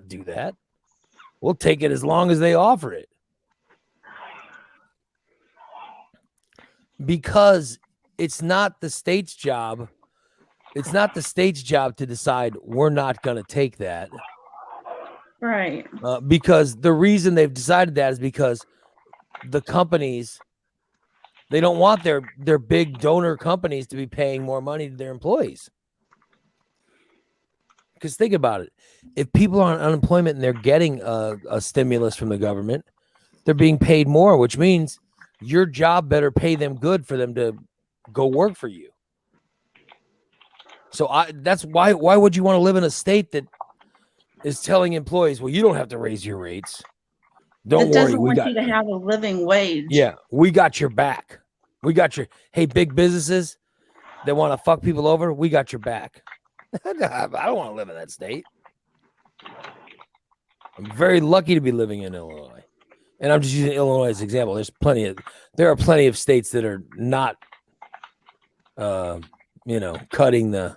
do that. We'll take it as long as they offer it. Because it's not the state's job. It's not the state's job to decide we're not going to take that. Right. Because the reason they've decided that is because the companies, they don't want their big donor companies to be paying more money to their employees. Because think about it. If people are on unemployment and they're getting a stimulus from the government, they're being paid more, which means your job better pay them good for them to go work for you. So that's why would you want to live in a state that is telling employees, well, you don't have to raise your rates. Don't It worry, doesn't we want got you to have a living wage. yeah, we got your back. We got your hey, big businesses that want to fuck people over, we got your back. I don't want to live in that state. I'm very lucky to be living in Illinois. And I'm just using Illinois as an example. There are plenty of states that are not cutting the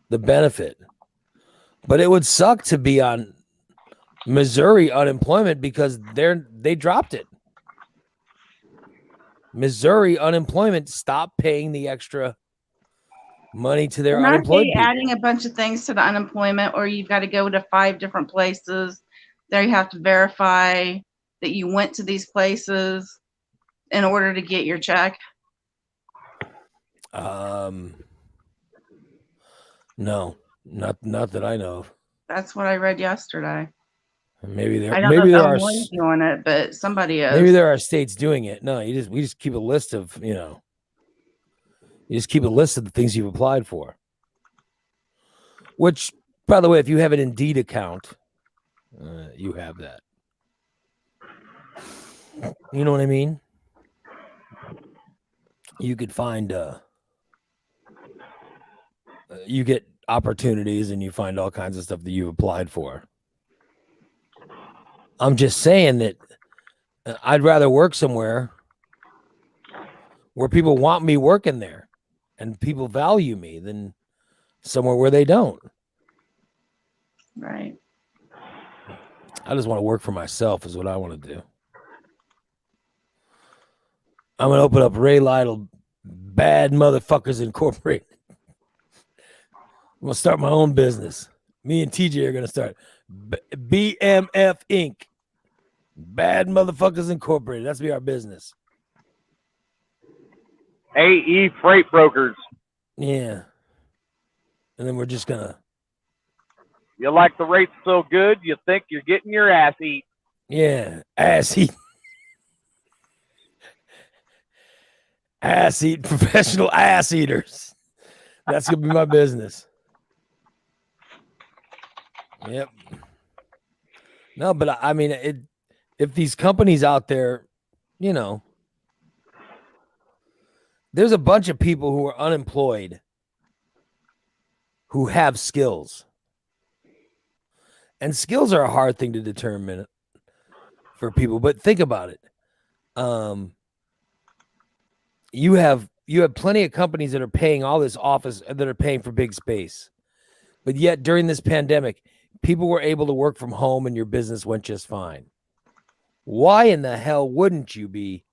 benefit. But it would suck to be on Missouri unemployment because they dropped it. Missouri unemployment stopped paying the extra money to their Aren't unemployed they people. adding a bunch of things to the unemployment, or you've got to go to 5 different places? There you have to verify that you went to these places in order to get your check. No, not that I know of. That's what I read yesterday. Maybe there I don't know if there are Illinois doing it, but somebody is. maybe there are states doing it. No, we just keep a list of, you just keep a list of the things you've applied for. Which, by the way, if you have an Indeed account, you have that. You know what I mean? You could find you get opportunities and you find all kinds of stuff that you've applied for. I'm just saying that I'd rather work somewhere where people want me working there and people value me than somewhere where they don't. Right. I just want to work for myself is what I want to do. I'm going to open up Ray Lytle Bad Motherfuckers Incorporated. I'm going to start my own business. Me and TJ are going to start BMF Inc. Bad Motherfuckers Incorporated. That's be our business. AE Freight Brokers. Yeah. And then we're just going to. You like the rates so good, you think you're getting your ass eat. Yeah. Ass eat. Ass eat. Professional ass eaters. That's going to be my business. Yep. No, but I mean, if these companies out there, there's a bunch of people who are unemployed who have skills. And skills are a hard thing to determine for people. But think about it. You have plenty of companies that are paying all this office that are paying for big space. But yet during this pandemic, people were able to work from home and your business went just fine. Why in the hell wouldn't you be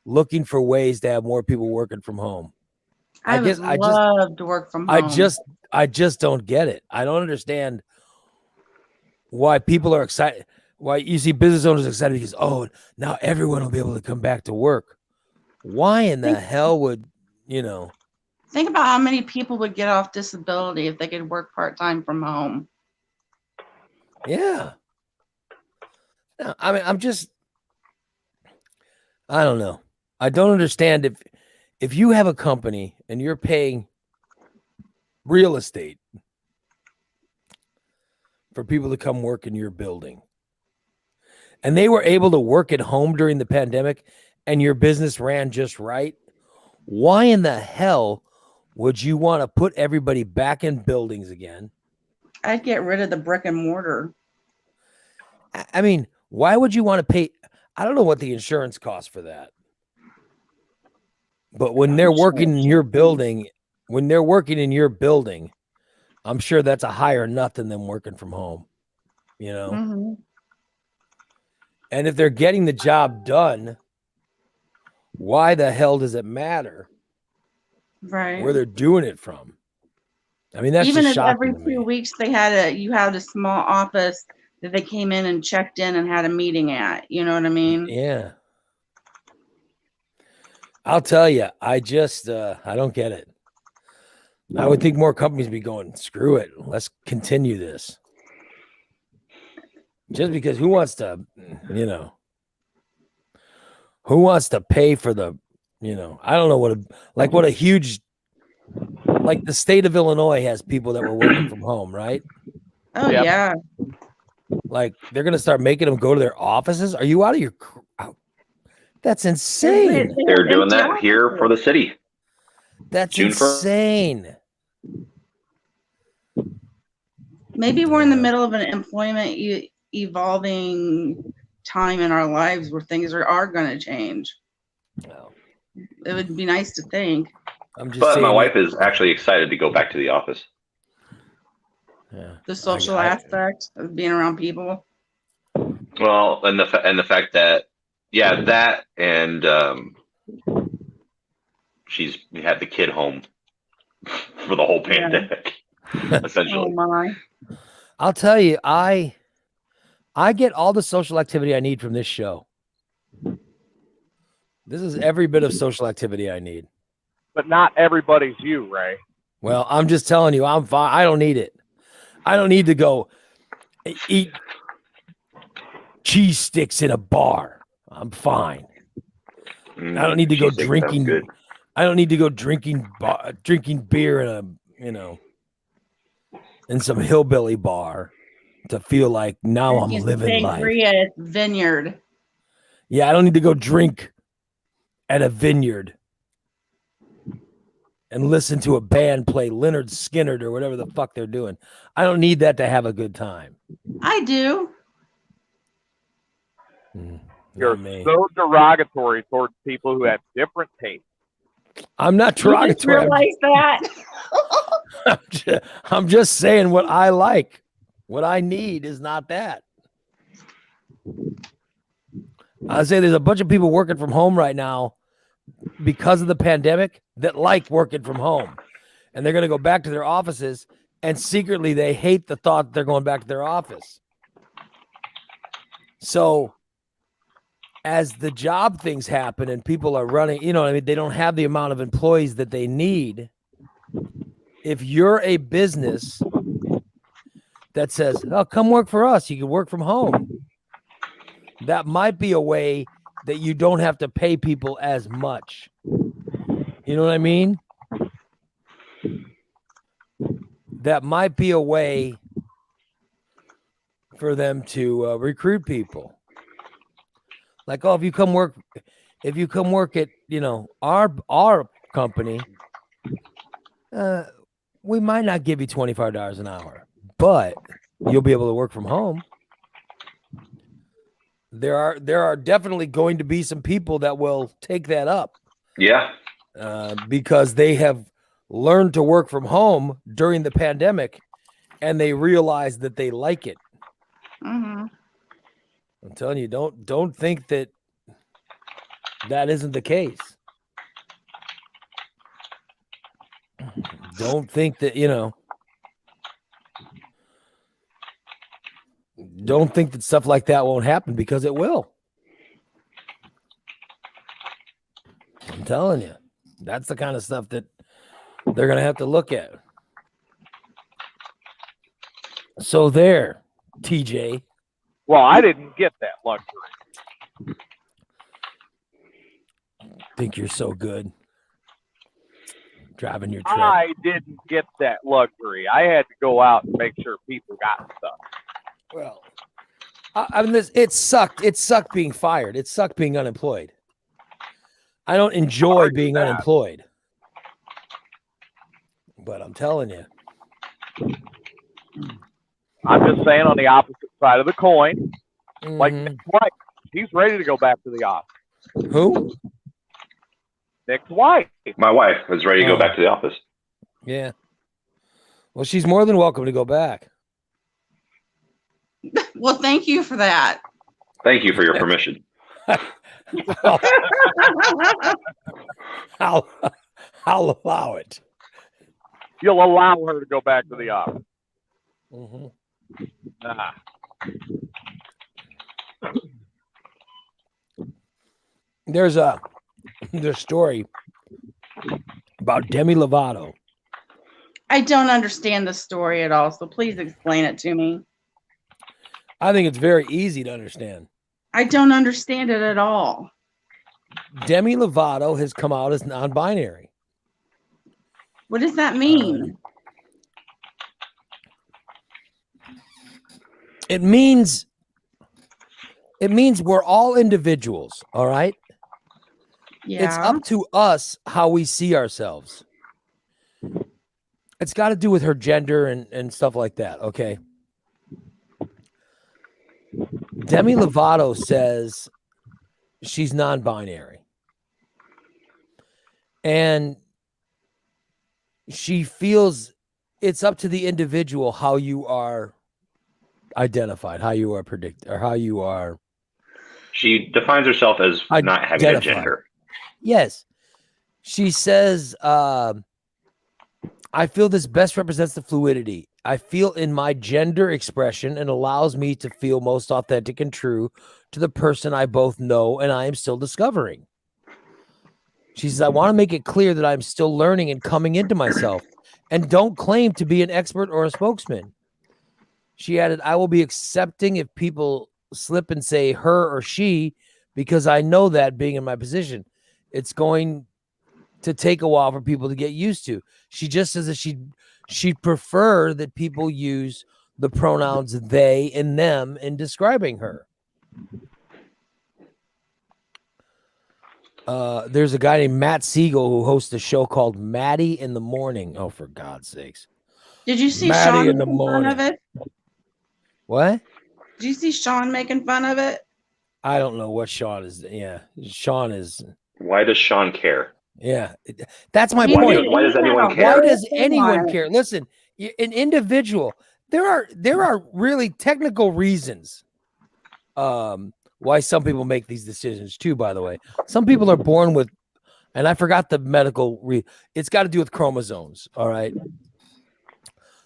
looking for ways to have more people working from home? I would love to work from home. I just don't get it. I don't understand why people are excited. Why you see business owners excited because, oh, now everyone will be able to come back to work. Why in the hell would, Think about how many people would get off disability if they could work part-time from home. Yeah. No, I mean, I don't know. I don't understand if you have a company and you're paying real estate for people to come work in your building and they were able to work at home during the pandemic and your business ran just right, why in the hell would you want to put everybody back in buildings again? I'd get rid of the brick and mortar. I mean, why would you want to pay? I don't know what the insurance costs for that. But when they're working in your building, I'm sure that's a higher nut than them working from home, Mm-hmm. And if they're getting the job done, why the hell does it matter Right. where they're doing it from? I mean, that's even just if shocking every to me. 2 weeks you had a small office that they came in and checked in and had a meeting at. You know what I mean? Yeah. I'll tell you, I don't get it. I would think more companies be going, screw it. Let's continue this. Just because who wants to, Who wants to pay for the, I don't know what a huge, like the state of Illinois has people that were working from home, right? Oh Yep. yeah. Like they're going to start making them go to their offices. Are you out of your, that's insane. They're doing that here for the city. That's June 1st. insane. Maybe we're in the middle of an employment evolving time in our lives where things are going to change. Well, It would be nice to think. I'm just But saying my that- wife is actually excited to go back to the office. Yeah. The social aspect of being around people. Well, and the fact that that and she's had the kid home for the whole pandemic, Oh essentially. my. I'll tell you, I get all the social activity I need from this show. This is every bit of social activity I need. But not everybody's you, Ray. Well, I'm just telling you, I'm fine. I don't need it. I don't need to go eat cheese sticks in a bar. I'm fine. I don't need to go Cheesesteak sounds drinking. good. I don't need to go drinking beer in a, in some hillbilly bar to feel like now I'm living life. Sangria at Vineyard. Yeah, I don't need to go drink at a vineyard and listen to a band play Leonard Skinner or whatever the fuck they're doing. I don't need that to have a good time. I do. You're Not me. so derogatory towards people who have different tastes. I'm not You just derogatory. realize that. I'm just saying what I like. What I need is not that. I say there's a bunch of people working from home right now because of the pandemic that like working from home. And they're going to go back to their offices, and secretly they hate the thought that they're going back to their office. So as the job things happen and people are running, they don't have the amount of employees that they need. If you're a business that says, "Oh, come work for us. You can work from home," that might be a way that you don't have to pay people as much. You know what I mean? That might be a way for them to recruit people. Like, oh, if you come work at, our company, we might not give you $25 an hour, but you'll be able to work from home. There are definitely going to be some people that will take that up. Yeah. Because they have learned to work from home during the pandemic and they realize that they like it. Mm-hmm. I'm telling you, don't think that isn't the case. Don't think that, don't think that stuff like that won't happen, because it will. I'm telling you, that's the kind of stuff that they're going to have to look at. So there, TJ. Well, I didn't get that luxury. Think you're so good driving your truck. I didn't get that luxury. I had to go out and make sure people got stuff. Well, I mean, it sucked. It sucked being fired. It sucked being unemployed. I don't enjoy being unemployed. But I'm telling you. I'm just saying, on the opposite side of the coin, like Mhm. Nick's wife, he's ready to go back to the office. Who? Nick's wife. My wife is ready to Oh. go back to the office. Yeah. Well, she's more than welcome to go back. Well, thank you for that. Thank you for your permission. I'll allow it. You'll allow her to go back to the office. Mhm. Ah. There's a story about Demi Lovato. I don't understand the story at all, so please explain it to me. I think it's very easy to understand. I don't understand it at all. Demi Lovato has come out as non-binary. What does that mean? It means we're all individuals, all right? Yeah. It's up to us how we see ourselves. It's got to do with her gender and stuff like that, okay? Demi Lovato says she's non-binary. And she feels it's up to the individual how you are identified, how you are predicted, or how you are. She defines herself as not having a Identified. gender. Yes. She says, I feel this best represents the fluidity I feel in my gender expression and allows me to feel most authentic and true to the person I both know and I am still discovering. She says, I want to make it clear that I'm still learning and coming into myself and don't claim to be an expert or a spokesman. She added, I will be accepting if people slip and say her or she, because I know that being in my position, it's going to take a while for people to get used to. She just says that she'd prefer that people use the pronouns they and them in describing her. There's a guy named Matt Siegel who hosts a show called Maddie in the Morning. Oh, for God's sakes. Did you see Maddie Sean in the making fun of morning. it? What? Did you see Sean making fun of it? I don't know what Sean is. Yeah. Sean is. Why does Sean care? Yeah. That's my He point. did- Why does he had anyone a care? Why very does big anyone one. care? Listen, an individual. There are really technical reasons why some people make these decisions too, by the way. Some people are born with, and I forgot the medical it's got to do with chromosomes, all right?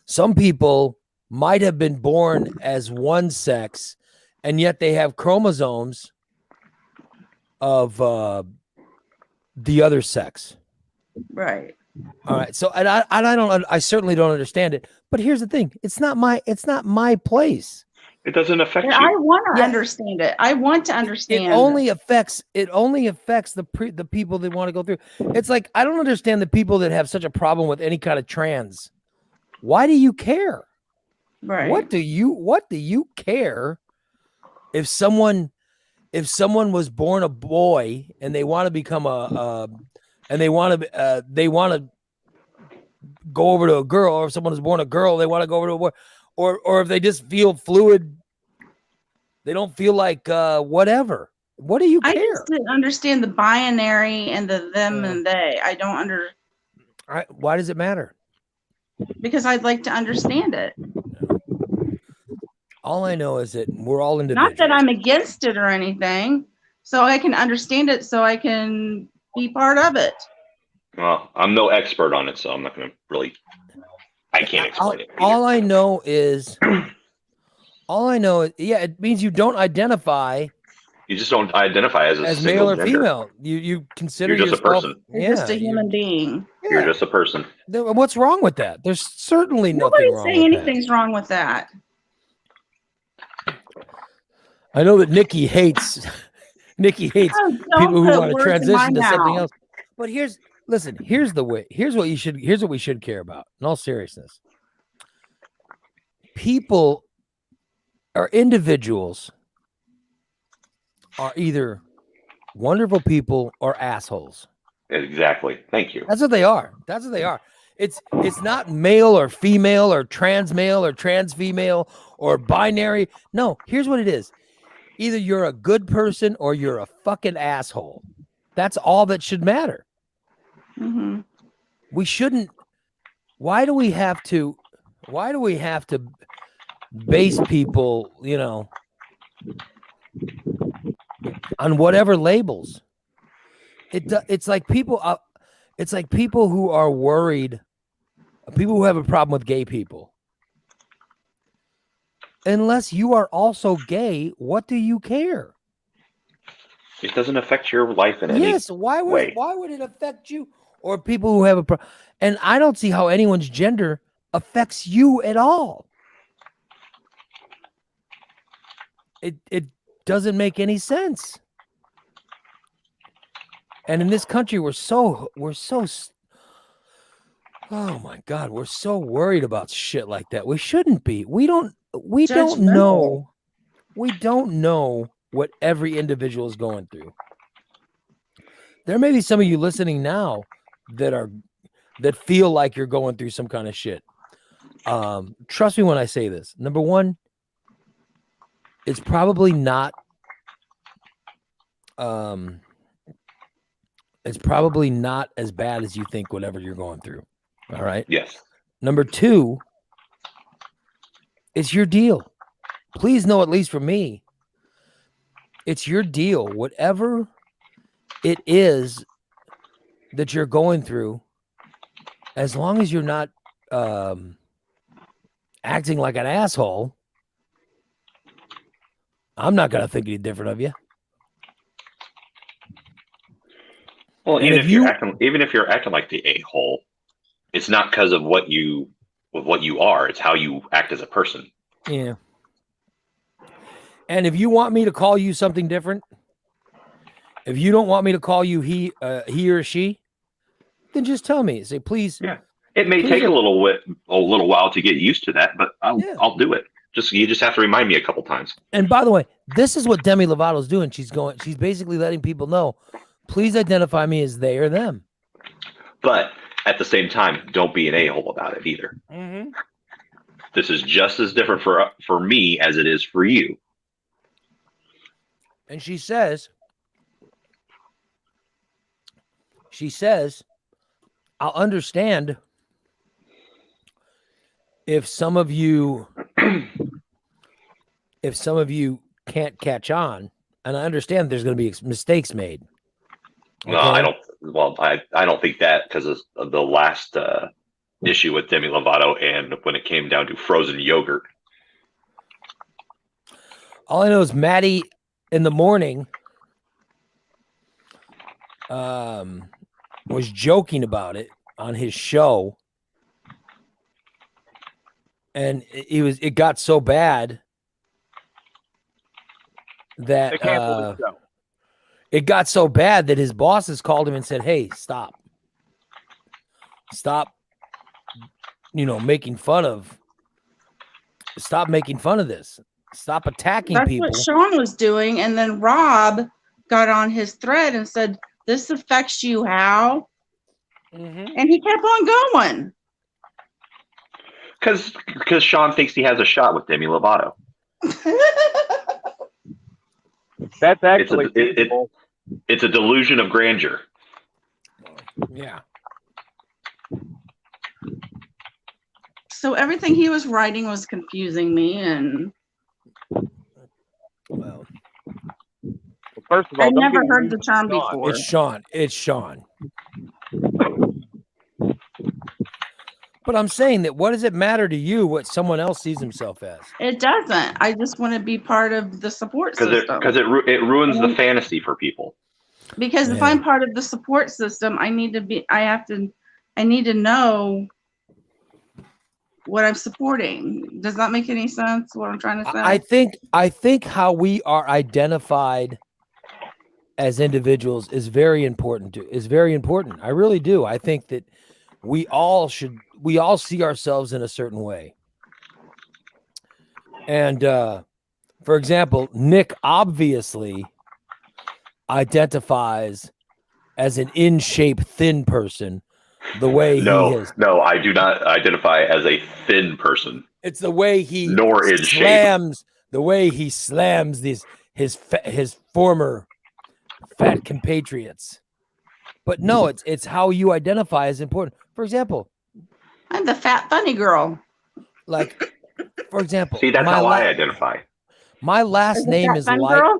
Some people might have been born as one sex and yet they have chromosomes of the other sex. Right. All right. So and I certainly don't understand it. But here's the thing: it's not my place. It doesn't affect And I you. want to Yeah. understand it. I want to It understand. only affects the people that want to go through. It's like I don't understand the people that have such a problem with any kind of trans. Why do you care? Right. What do you care if someone was born a boy and they want to become they want to go over to a girl, or if someone is born a girl, they want to go over to a boy, or if they just feel fluid, they don't feel like whatever. What do you I care? just didn't understand the binary and the them and they. I don't Why does it matter? because I'd like to understand it. All I know is that we're all individuals. Not that I'm against it or anything. So I can understand it so I can be part of it. Well, I'm no expert on it, so I'm not going to really. I can't explain it. All I know is, yeah, it means you don't identify You just don't identify as a as single male or gender. female. You consider You're just a yourself. person. You're just a human being. You're just a person. What's wrong with that? There's certainly nothing Nobody's wrong saying with that. anything's wrong with that. I know that Nikki hates Oh, don't people who put want to words in my transition to something mouth. else. But here's what we should care about. In all seriousness, people or individuals are either wonderful people or assholes. Exactly. Thank you. That's what they are. It's not male or female or trans male or trans female or binary. No, here's what it is. Either you're a good person or you're a fucking asshole. That's all that should matter. Mhm. We shouldn't. Why do we have to base people, on whatever labels? It's like people who are worried, people who have a problem with gay people. Unless you are also gay, what do you care? It doesn't affect your life in any Yes, why way. would it affect you or people who have a problem? And I don't see how anyone's gender affects you at all. It doesn't make any sense. And in this country, oh my God, we're so worried about shit like that. We shouldn't be. We don't Judgmental. know what every individual is going through. There may be some of you listening now that feel like you're going through some kind of shit. Trust me when I say this. Number one, it's probably not as bad as you think, whatever you're going through. All right. Yes. Number two, it's your deal. Please know, at least for me, it's your deal. Whatever it is that you're going through, as long as you're not acting like an asshole, I'm not going to think any different of you. Well, And even if if you're acting like the a-hole, it's not because of what you are. It's how you act as a person. Yeah. And if you want me to call you something different, if you don't want me to call you he or she, then just tell me. Say, please. Yeah. It may Please take a don't- little while to get used to that, but I'll do it. You just have to remind me a couple times. And by the way, this is what Demi Lovato's doing. She's basically letting people know, please identify me as they or them. But at the same time, don't be an a-hole about it either. Mm-hmm. This is just as different for me as it is for you. And she says, I'll understand if some of you can't catch on, and I understand there's going to be mistakes made. No, I don't. Well, I don't think that, because of the last issue with Demi Lovato, and when it came down to frozen yogurt. All I know is Maddie in the morning was joking about it on his show, and it got so bad that They canceled the show. it got so bad that his bosses called him and said, "Hey, stop, making fun of this. Stop attacking That's people." what Sean was doing. And then Rob got on his thread and said, this affects you how? Mm-hmm. And he kept on going. Because Sean thinks he has a shot with Demi Lovato. That's actually It's a delusion of grandeur. Yeah. So everything he was writing was confusing me, and Well, first of all, I'd don't never get heard me the term wrong. before. it's Sean. But I'm saying that, what does it matter to you what someone else sees himself as? It doesn't. I just want to be part of the support Because system. it ruins the fantasy for people. Because if Yeah. I'm part of the support system, I need to know what I'm supporting. Does that make any sense? What I'm trying to say? I think how we are identified as individuals is very important. I really do. I think that we all see ourselves in a certain way. And for example, Nick obviously identifies as an in shape thin person, the way he is. No, I do not identify as a thin person. It's the way he Nor in slams his former fat compatriots. But no, it's how you identify is important. For example, I'm the fat funny girl. like, for example, See, that's how I identify. My last name is Fat fun Lytle. girl?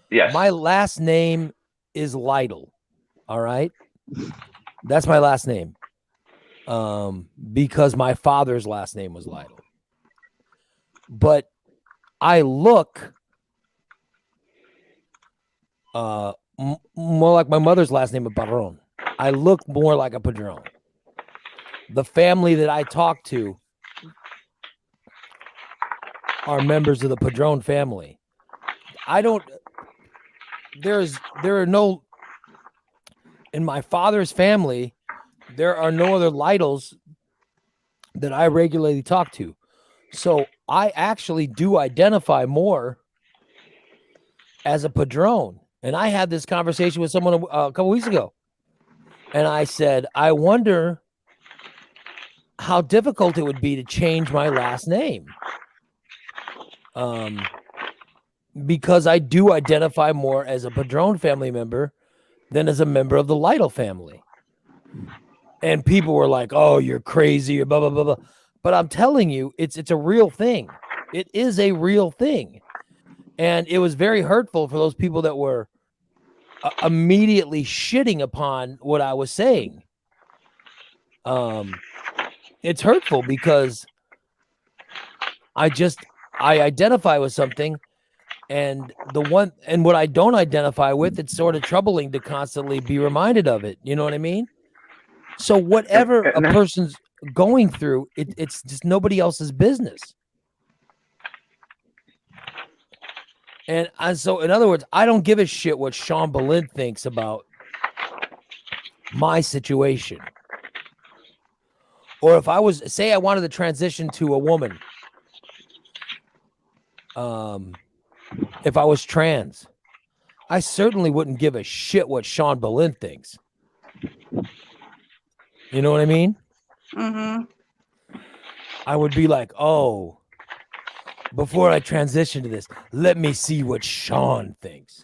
Yes. My last name is Lytle. All right, that's my last name. Because my father's last name was Lytle. But I look more like my mother's last name, a Padron. I look more like a Padron. The family that I talk to are members of the Padron family. in my father's family, there are no other Lytles that I regularly talk to. So I actually do identify more as a Padron. And I had this conversation with someone a couple weeks ago. And I said, I wonder how difficult it would be to change my last name. Because I do identify more as a Padron family member than as a member of the Lytle family. And people were like, oh, you're crazy, or blah, blah, blah, blah. But I'm telling you, it's a real thing. It is a real thing. And it was very hurtful for those people that were immediately shitting upon what I was saying. It's hurtful because I identify with something, and what I don't identify with, it's sort of troubling to constantly be reminded of it. You know what I mean? So whatever a person's going through, it's just nobody else's business. And so, in other words, I don't give a shit what Sean Boleyn thinks about my situation. Or if I wanted to transition to a woman, if I was trans, I certainly wouldn't give a shit what Sean Boleyn thinks. You know what I mean? Mm-hmm. I would be like, oh, before I transition to this, let me see what Sean thinks.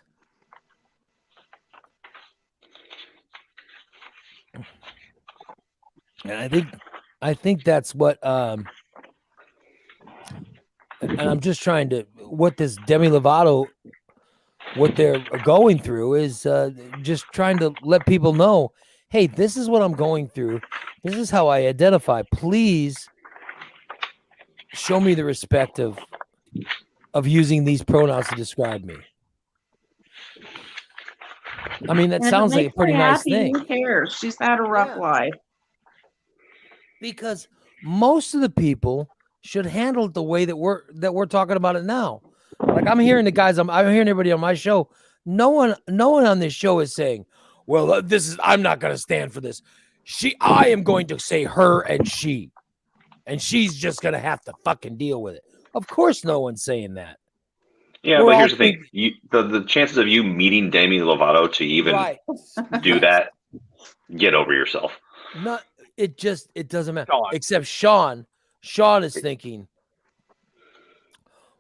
And I think that's what and I'm just trying to, what this Demi Lovato, what they're going through is just trying to let people know, hey, this is what I'm going through. This is how I identify. Please show me the respect of using these pronouns to describe me. I mean, that And sounds like a pretty nice thing. Who cares? She's had a rough life. Because most of the people should handle it the way that we're talking about it now. Like I'm hearing the guys, I'm hearing everybody on my show. No one on this show is saying, well, I'm not going to stand for this. I am going to say her and she, and she's just going to have to fucking deal with it. Of course, no one's saying that. Yeah, but here's the thing: the chances of you meeting Demi Lovato to even do that, get over yourself. It doesn't matter. Except Sean is thinking,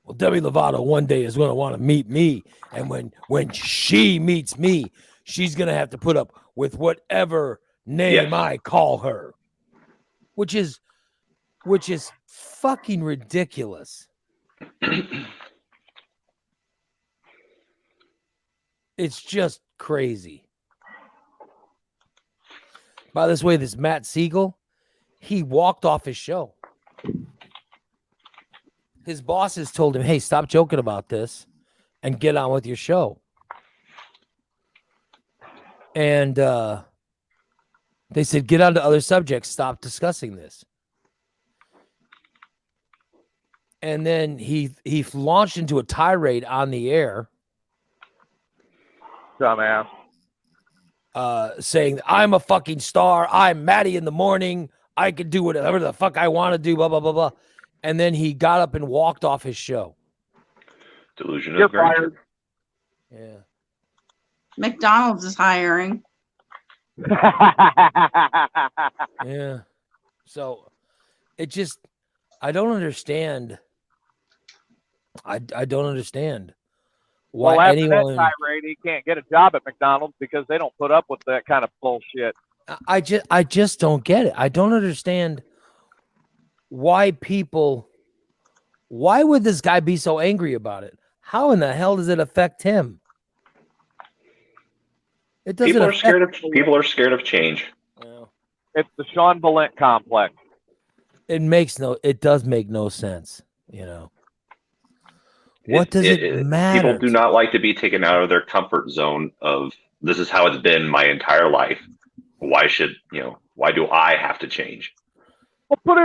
well, Demi Lovato one day is going to want to meet me, and when she meets me, she's going to have to put up with whatever name I call her, which is fucking ridiculous. It's just crazy. By this way, this Matt Siegel, he walked off his show. His bosses told him, hey, stop joking about this and get on with your show. And they said, get on to other subjects. Stop discussing this. And then he launched into a tirade on the air. Dumbass. Saying, I'm a fucking star. I'm Maddie in the morning. I can do whatever the fuck I want to do, blah, blah, blah, blah. And then he got up and walked off his show. Delusion You're of grandeur. fired. Yeah. McDonald's is hiring. Yeah. So it just, I don't understand. I don't understand why well, after anyone. that tirade, he can't get a job at McDonald's because they don't put up with that kind of bullshit. I just don't get it. I don't understand why would this guy be so angry about it? How in the hell does it affect him? It doesn't. People are scared of change. Well, It's the Sean Boleyn complex. It does make no sense, you know. What does it matter? People do not like to be taken out of their comfort zone of this is how it's been my entire life. Why do I have to change? Well, put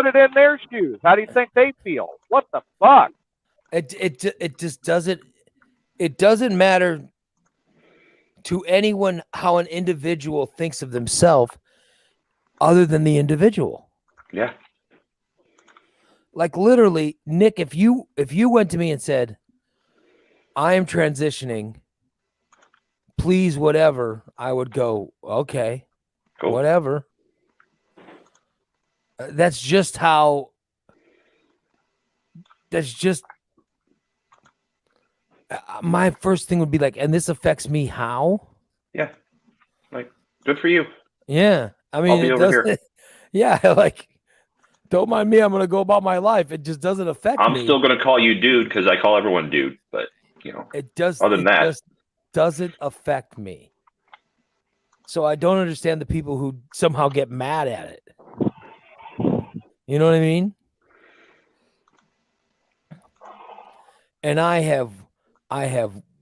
it in their shoes. How do you think they feel? What the fuck? It just doesn't. It doesn't matter to anyone how an individual thinks of themselves other than the individual. Yeah. Like literally, Nick, if you went to me and said, I am transitioning, please, whatever, I would go, okay, Cool. whatever. That's just how. That's just. My first thing would be like, and this affects me how? Yeah. Like, good for you. Yeah. I mean, I'll be it over here. doesn't. Yeah, like, don't mind me. I'm going to go about my life. It just doesn't affect I'm me. still going to call you dude because I call everyone dude. But, It does. Other than it that. just doesn't affect me. So I don't understand the people who somehow get mad at it. You know what I mean? And I have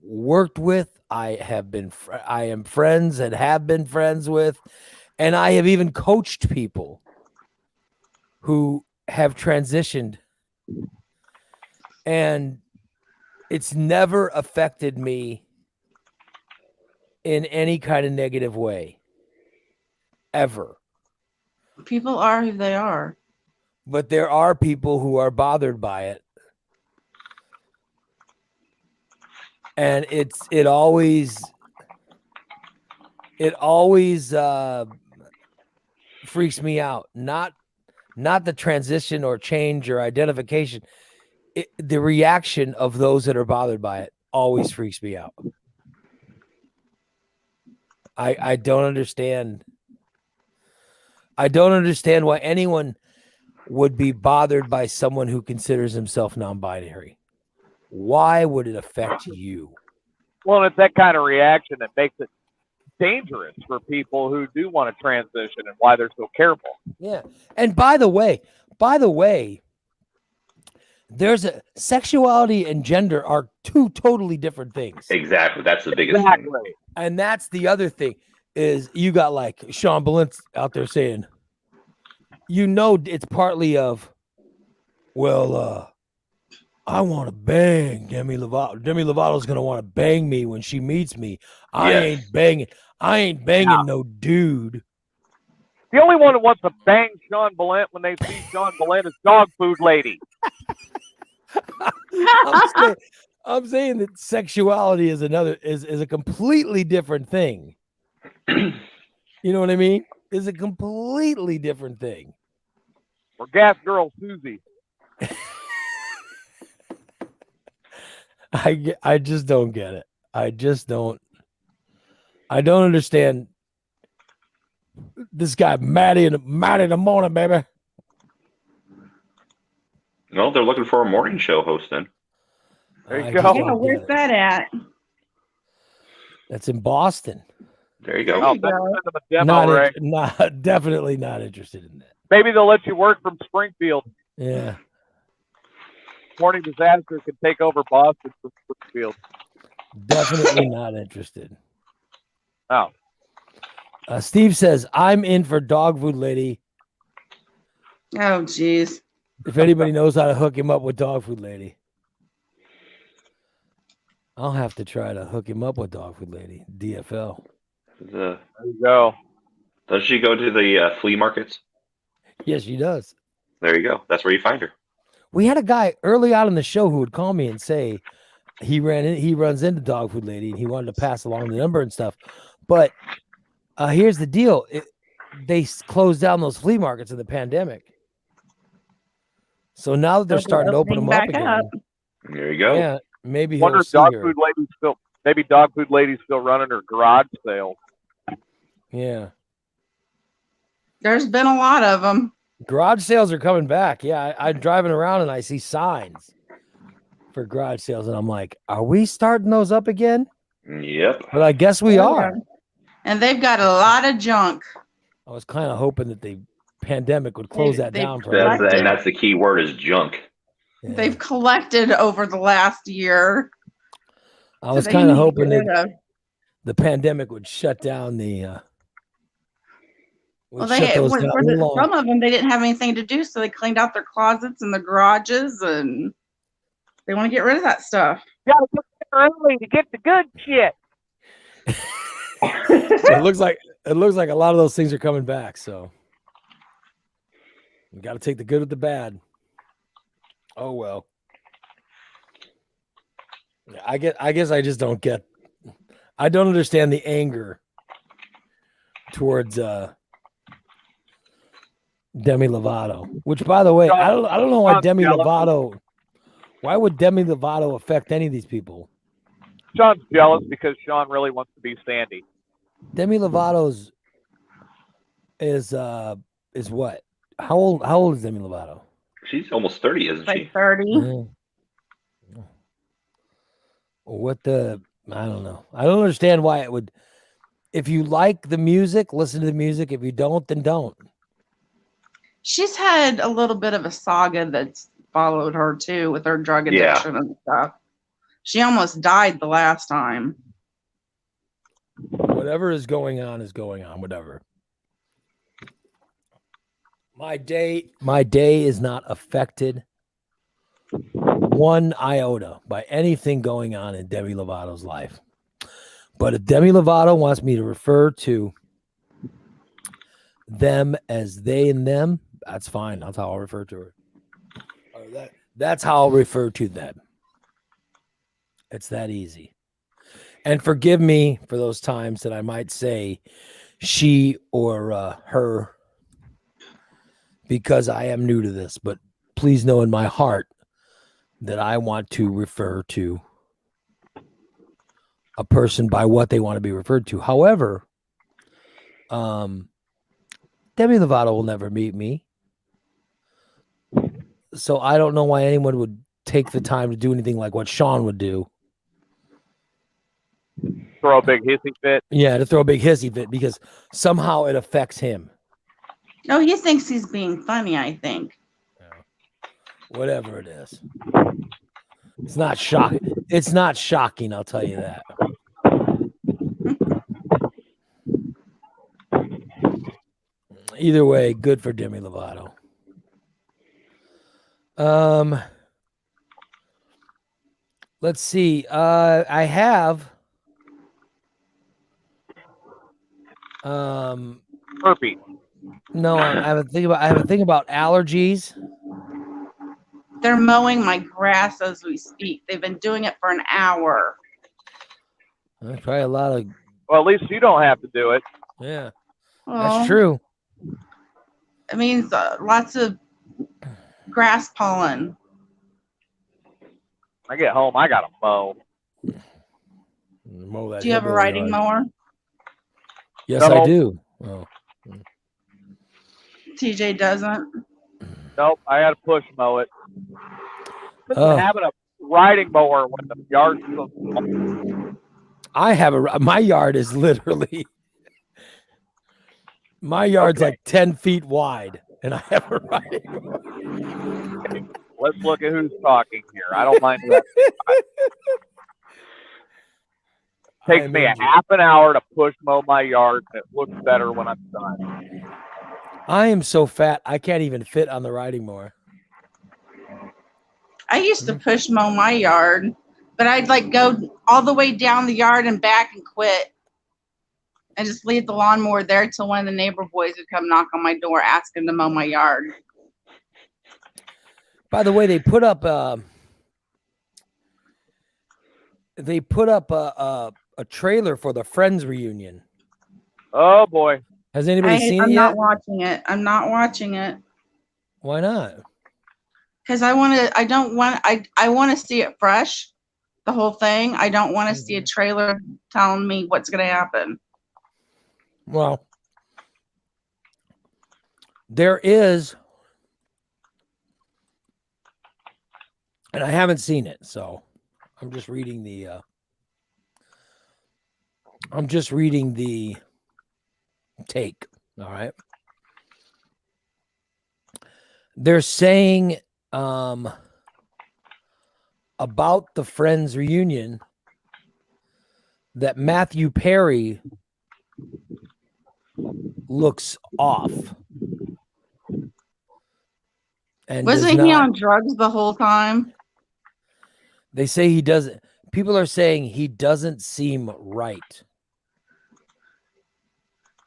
worked with, I am friends and have been friends with, and I have even coached people who have transitioned, and it's never affected me in any kind of negative way, ever. People are who they are. But there are people who are bothered by it. And it always freaks me out. Not the transition or change or identification. The reaction of those that are bothered by it always freaks me out. I don't understand. I don't understand why anyone would be bothered by someone who considers himself non-binary. Why would it affect you? Well, it's that kind of reaction that makes it dangerous for people who do want to transition and why they're so careful. Yeah. And by the way, there's sexuality and gender are two totally different things. exactly. That's the biggest thing. Exactly. And that's the other thing is you got like Sean Balint out there saying, it's partly of, well, I want to bang Demi Lovato. Demi Lovato's going to want to bang me when she meets me. I Yes. ain't banging no dude. The only one who wants to bang Sean Balint when they see Sean Balint is Dog Food Lady. I'm saying that sexuality is a completely different thing. You know what I mean? Is a completely different thing. Or Gas Girl Susie. I just don't get it. I don't understand this guy Matty in the morning, baby. Well, they're looking for a morning show host then. There you I go. just Yeah, don't where's get it. that at? That's in Boston. There you go. Oh, you that's go. the demo, Ray. Definitely not interested in that. Maybe they'll let you work from Springfield. Yeah. Morning Disaster can take over Boston from Springfield. Definitely not interested. Oh. Steve says, I'm in for Dog Food Lady. Oh, geez. If anybody knows how to hook him up with Dog Food Lady, I'll have to try to hook him up with Dog Food Lady. DFL. There you go. Does she go to the flea markets? Yes, she does. There you go. That's where you find her. We had a guy early on in the show who would call me and say he runs into Dog Food Lady and he wanted to pass along the number and stuff. But here's the deal. They closed down those flea markets in the pandemic. So now that they're starting to open them up again. There you go. Yeah, maybe Wonder he'll if see Dog her. Food Lady's still maybe Dog Food Lady's still running her garage sale. Yeah. There's been a lot of them. Garage sales are coming back. Yeah, I'm driving around and I see signs for garage sales, and I'm like, are we starting those up again? Yep. But I guess we are. And they've got a lot of junk. I was kind of hoping that the pandemic would close that They've down for us. collected. And that's the key word is junk. Yeah. They've collected over the last year. I was that kind you of need to hoping get rid that of. the pandemic would shut down the. Well, shut those down a little some longer. of them, they didn't have anything to do, so they cleaned out their closets and the garages, and they want to get rid of that stuff. Gotta get there early to get the good shit. It looks like a lot of those things are coming back. So you got to take the good with the bad. Oh well. I guess I just don't get. I don't understand the anger towards Demi Lovato. Which, by the way, I don't know why Sean's Demi jealous. Lovato. Why would Demi Lovato affect any of these people? Sean's jealous because Sean really wants to be Sandy. Demi Lovato's is what? How old is Demi Lovato? She's almost 30, isn't Like she? 30. Yeah. What the? I don't know. I don't understand why it would. If you like the music, listen to the music. If you don't, then don't. She's had a little bit of a saga that's followed her too with her drug Yeah. addiction and stuff. She almost died the last time. Whatever is going on is going on. Whatever. My day is not affected one iota by anything going on in Demi Lovato's life. But if Demi Lovato wants me to refer to them as they and them, that's fine. That's how I'll refer to her. Or that's how I'll refer to them. It's that easy. And forgive me for those times that I might say she or her, because I am new to this. But please know in my heart that I want to refer to a person by what they want to be referred to. However, Demi Lovato will never meet me. So I don't know why anyone would take the time to do anything like what Sean would do. Throw a big hissy fit. Yeah, to throw a big hissy fit because somehow it affects him. No, he thinks he's being funny, I think. Whatever it is. It's not shocking. It's not shocking, I'll tell you that. Either way, good for Demi Lovato. Let's see. I have Herpes. no, I have a thing about allergies. They're mowing my grass as we speak. They've been doing it for an hour. There's probably a lot of Well, at least you don't have to do it. yeah. Well, That's true. It means lots of grass pollen. I get home, I got to mow. Mow that Do you have a hillbilly riding yard. mower? Yes, No. I do. Oh. TJ doesn't. Nope, I got to push mow it. Oh. Having a riding mower when the yard's so small. I have my yard is literally my yard's Okay. like 10 feet wide, and I have a riding mower. Let's look at who's talking here. I don't mind that. Takes I'm me a injured. half an hour to push mow my yard, and it looks better when I'm done. I am so fat I can't even fit on the riding mower. I used to push mow my yard, but I'd like go all the way down the yard and back and quit. And just leave the lawnmower there till one of the neighbor boys would come knock on my door asking to mow my yard. By the way, they put up a trailer for the Friends reunion. Oh boy. Has anybody seen I'm it not yet? watching it. I'm not watching it Why not? because I want to see it fresh, the whole thing. I don't want to see a trailer telling me what's going to happen. Well, there is, and I haven't seen it, so I'm just reading the take. All right. They're saying about the Friends reunion that Matthew Perry looks off. And Wasn't does he not- on drugs the whole time? They say he doesn't. People are saying he doesn't seem right.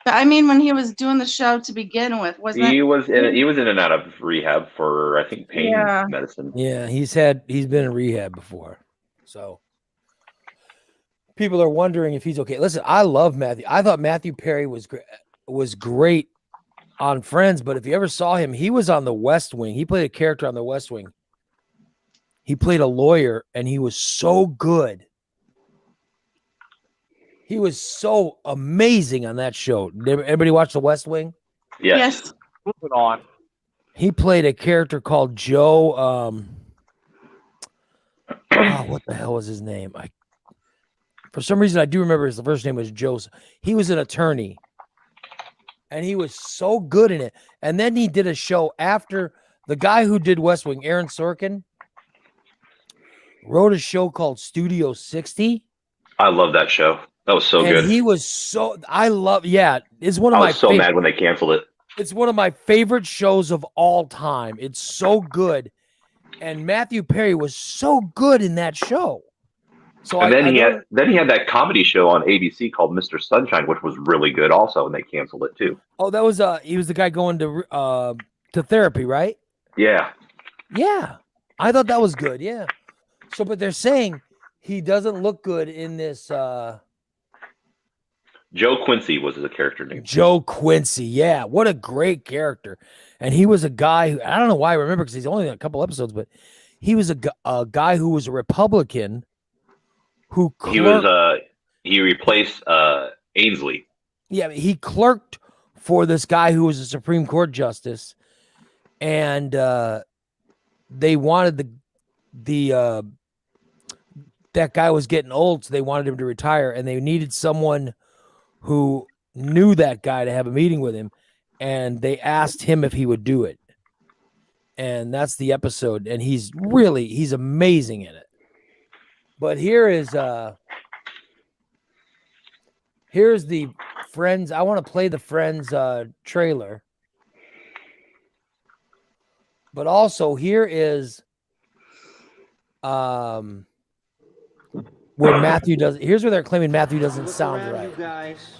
But I mean, when he was doing the show to begin with, wasn't He it? was in and out of rehab for, I think, pain Yeah. medicine. Yeah, he's been in rehab before. So people are wondering if he's okay. Listen, I love Matthew. I thought Matthew Perry was great on Friends, but if you ever saw him, he was on The West Wing. He played a character on The West Wing. He played a lawyer, and he was so good. He was so amazing on that show. Did everybody watch The West Wing? Yes. Moving on. He played a character called Joe. What the hell was his name? For some reason, I do remember his first name was Joseph. He was an attorney, and he was so good in it. And then he did a show after the guy who did West Wing, Aaron Sorkin, wrote a show called Studio 60. I love that show. That was so good. He was so. It's one of I my. was so mad when they canceled it. It's one of my favorite shows of all time. It's so good, and Matthew Perry was so good in that show. So and then he had that comedy show on ABC called Mr. Sunshine, which was really good also, and they canceled it too. Oh, that was he was the guy going to therapy, right? Yeah. Yeah, I thought that was good. Yeah. So, but they're saying he doesn't look good in this. Joe Quincy was his character name. Joe Quincy, yeah, what a great character, and he was a guy who I don't know why I remember because he's only in a couple episodes, but he was a guy who was a Republican. He replaced Ainsley. Yeah, he clerked for this guy who was a Supreme Court justice, and they wanted that guy was getting old, so they wanted him to retire, and they needed someone who knew that guy to have a meeting with him, and they asked him if he would do it. And that's the episode, and he's amazing in it. But here's the Friends. I want to play the Friends trailer. But also here is where Matthew does. Here's where they're claiming Matthew doesn't sound right. You guys,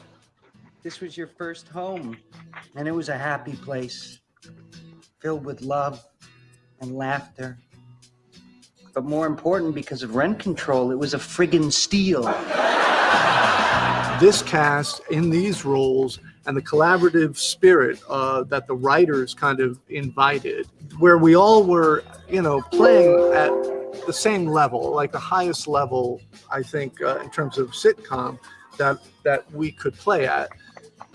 this was your first home, and it was a happy place, filled with love and laughter. But more important, because of rent control, it was a friggin' steal. This cast in these roles and the collaborative spirit that the writers kind of invited, where we all were, playing at the same level, like the highest level, I think, in terms of sitcom that we could play at,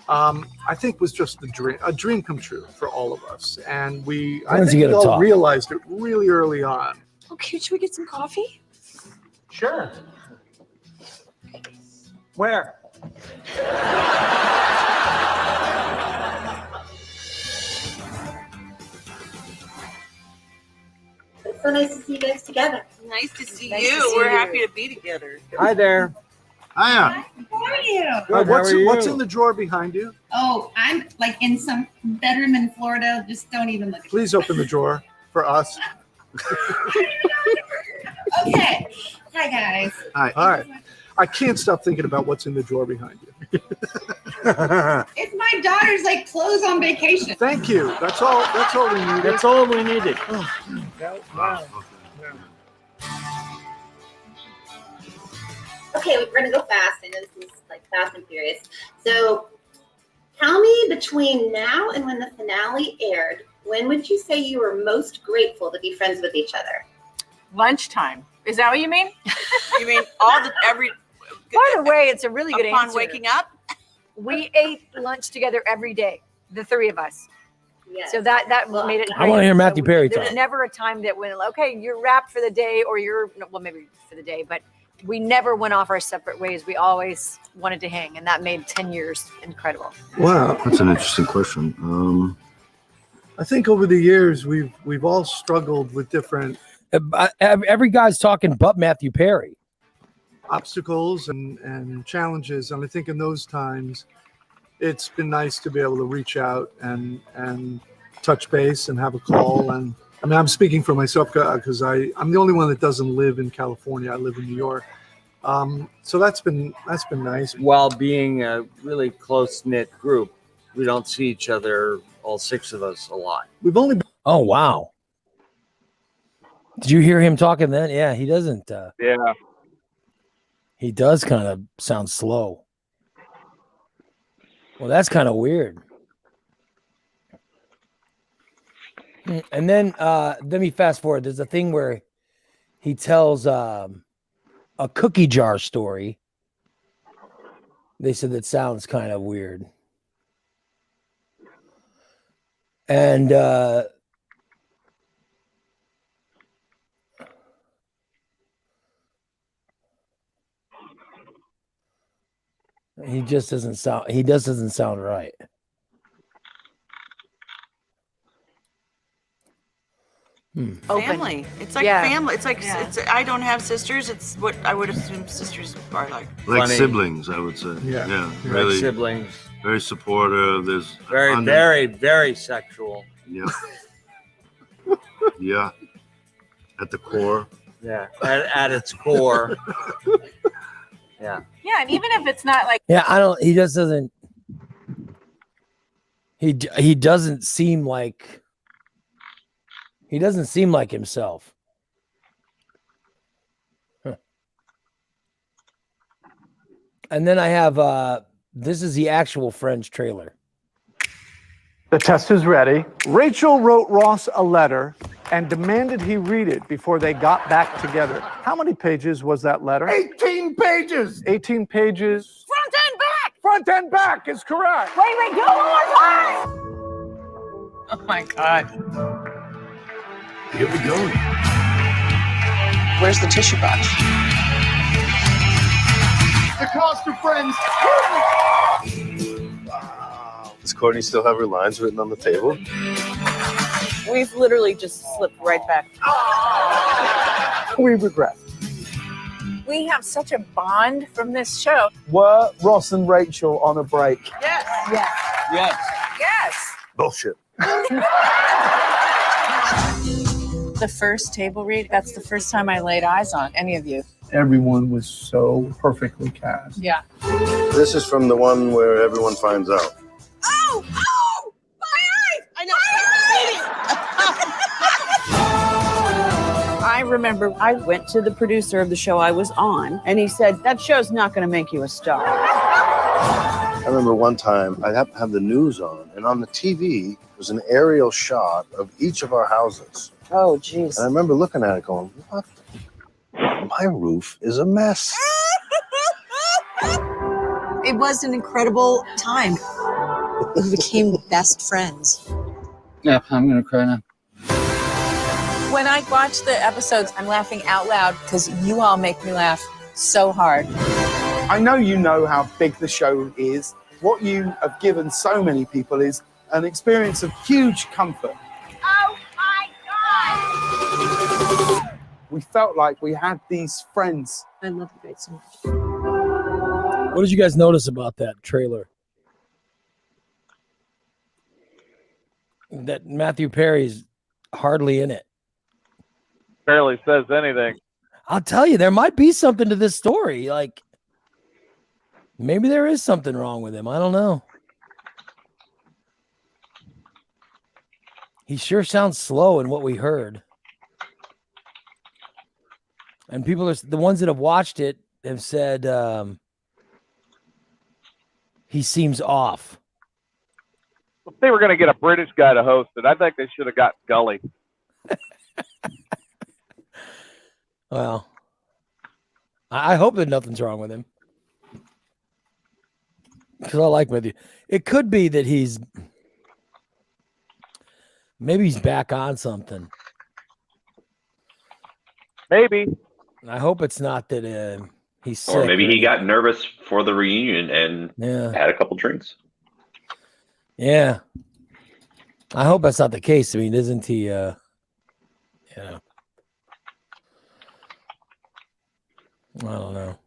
I think was just a dream come true for all of us. And I think we all realized it really early on. Okay, should we get some coffee? Sure. Where? It's so nice to see you guys together. Nice to see Nice you. to see We're you. happy to be together. Hi there. Hiya. How are you? Good, how are you? What's in the drawer behind you? Oh, I'm like in some bedroom in Florida. Just don't even look at Please open the drawer for us. Okay. Hi, guys. Hi. All right. I can't stop thinking about what's in the drawer behind you. It's my daughter's like clothes on vacation. Thank you. That's all we needed. That's all we needed. Okay, we're gonna go fast. I know this is like fast and furious. So tell me, between now and when the finale aired, when would you say you were most grateful to be friends with each other? Lunchtime. Is that what you mean? You mean every? By the way, it's a really good upon answer. waking up? We ate lunch together every day, the three of us. Yes. So that made it. I want to hear Matthew Perry There's talk. never a time that when, okay, you're wrapped for the day, or maybe for the day, but we never went off our separate ways. We always wanted to hang, and that made 10 years incredible. Wow, that's an interesting question. I think over the years we've all struggled with different Every guy's talking but Matthew Perry. Obstacles and challenges, and I think in those times it's been nice to be able to reach out and touch base and have a call. And I'm speaking for myself because I'm the only one that doesn't live in California. I live in New York. So that's been nice. While being a really close knit group, we don't see each other, all 6 of us, a lot. We've only been Oh wow! Did you hear him talking then? Yeah, he doesn't. Yeah. He does kind of sound slow. Well, that's kind of weird. And then let me fast forward. There's a thing where he tells a cookie jar story. They said that sounds kind of weird. And he just doesn't sound right. Family. It's like family. It's like it's. I don't have sisters. It's what I would assume sisters are like. Like Funny. siblings, I would say. Yeah. Really. Like siblings. Very supportive. There's Very, very sexual. Yeah. Yeah. At the core. Yeah. At its core. Yeah. Yeah, and even if it's not like. Yeah, I don't. He just doesn't. He doesn't seem like. He doesn't seem like himself. Huh. And then I have this is the actual Friends trailer. The test is ready. Rachel wrote Ross a letter and demanded he read it before they got back together. How many pages was that letter? 18 pages. 18 pages. Front and back. Front and back is correct. Wait, do it one more time. Oh my God. Here we go. Where's the tissue box? The cost of Friends. Does Courtney still have her lines written on the table? We've literally just slipped right back. We regret. We have such a bond from this show. Were Ross and Rachel on a break? Yes. Yes. Yes. Yes. Bullshit. The first table read, that's the first time I laid eyes on any of you. Everyone was so perfectly cast. Yeah. This is from the one where everyone finds out. Oh! Oh! My eyes! I know. I remember I went to the producer of the show I was on, and he said, that show's not going to make you a star. I remember one time I'd have the news on, and on the TV was an aerial shot of each of our houses. Oh, jeez. And I remember looking at it going, what? My roof is a mess. It was an incredible time. We became best friends. Yeah, I'm going to cry now. When I watch the episodes, I'm laughing out loud because you all make me laugh so hard. I know you know how big the show is. What you have given so many people is an experience of huge comfort. Oh my God! We felt like we had these friends. I love you guys so much. What did you guys notice about that trailer? That Matthew Perry's hardly in it. Barely says anything. I'll tell you, there might be something to this story. Like, maybe there is something wrong with him. I don't know. He sure sounds slow in what we heard. And people are the ones that have watched it have said he seems off. If they were going to get a British guy to host it, I think they should have got Gully. Well, I hope that nothing's wrong with him. Because I like Matthew. It could be that maybe he's back on something. Maybe. I hope it's not that he's sick. Or maybe he got nervous for the reunion and had a couple drinks. Yeah. I hope that's not the case. I mean, isn't he, I don't know.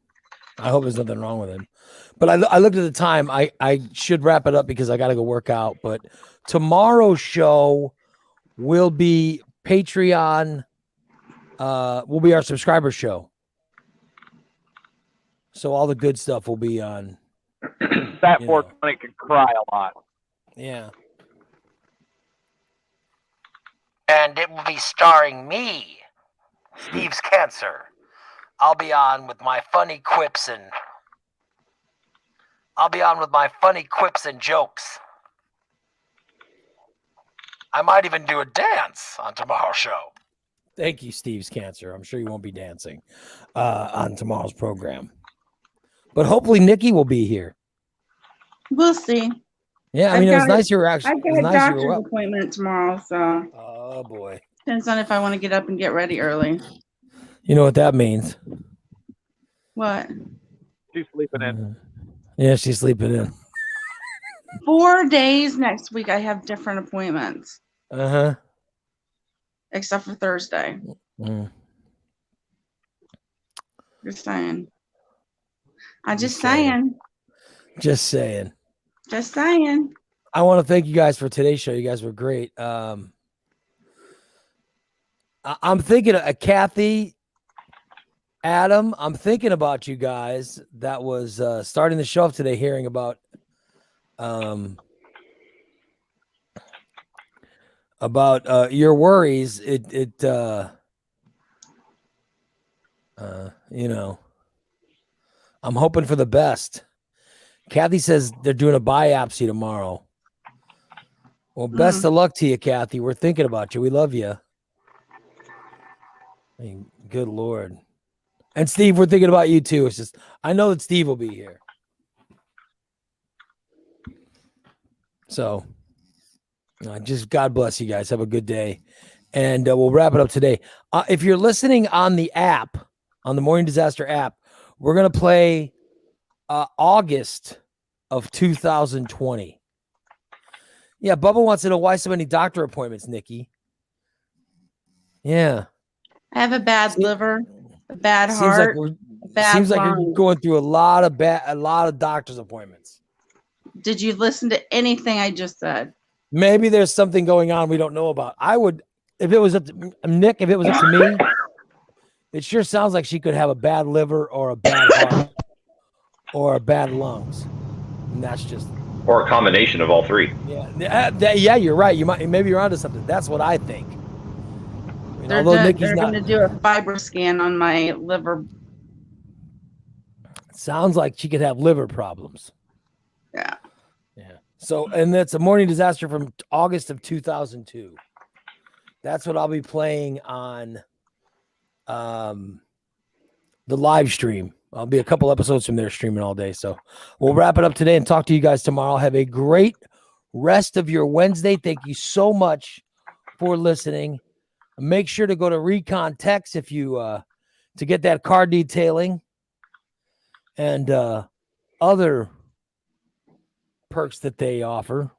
I hope there's nothing wrong with him. But I looked at the time. I should wrap it up because I got to go work out. But tomorrow's show will be Patreon. Will be our subscriber show. So all the good stuff will be on. Fat 420 can cry a lot. Yeah. And it will be starring me, Steve's Cancer. I'll be on with my funny quips and jokes. I might even do a dance on tomorrow's show. Thank you, Steve's Cancer. I'm sure you won't be dancing on tomorrow's program. But hopefully Nikki will be here. We'll see. Yeah, I mean, it was nice you were actually. I've got a doctor's appointment tomorrow, so. Oh boy. Depends on if I want to get up and get ready early. You know what that means? What? She's sleeping in. Yeah, she's sleeping in. 4 days next week, I have different appointments, Uh-huh. except for Thursday. Mm. Just saying. Just saying. Just saying. Just saying. I want to thank you guys for today's show. You guys were great. I'm thinking of Kathy, Adam. I'm thinking about you guys. That was starting the show off today, hearing about your worries. You know, I'm hoping for the best. Kathy says they're doing a biopsy tomorrow. Well, best of luck to you, Kathy. We're thinking about you. We love you. I mean, good Lord. And Steve, we're thinking about you too. It's just, I know that Steve will be here. So, just God bless you guys. Have a good day. And we'll wrap it up today. If you're listening on the app, on the Morning Disaster app, we're going to play August of 2020. Yeah, Bubba wants to know why so many doctor appointments, Nikki. Yeah. I have a bad liver, a bad heart, a bad seems like lung. you're going through a lot of doctor's appointments. Did you listen to anything I just said? Maybe there's something going on we don't know about. I would, if it was up to Nick, if it was up to me, it sure sounds like she could have a bad liver or a bad heart or a bad lungs. And that's just, Or a combination of all three. yeah, you're right. Maybe you're onto something. That's what I think. They're going to do a fiber scan on my liver. Sounds like she could have liver problems. Yeah. So, and that's a Morning Disaster from August of 2002. That's what I'll be playing on the live stream. I'll be a couple episodes from there streaming all day. So we'll wrap it up today and talk to you guys tomorrow. Have a great rest of your Wednesday. Thank you so much for listening. Make sure to go to Recon Tex if you to get that car detailing and other perks that they offer.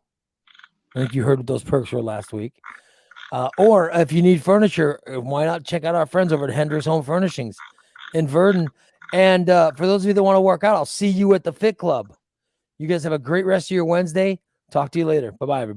I think you heard what those perks were last week. Or if you need furniture, why not check out our friends over at Hendricks Home Furnishings in Verdon. And for those of you that want to work out, I'll see you at the Fit Club. You guys have a great rest of your Wednesday. Talk to you later. Bye-bye, everybody.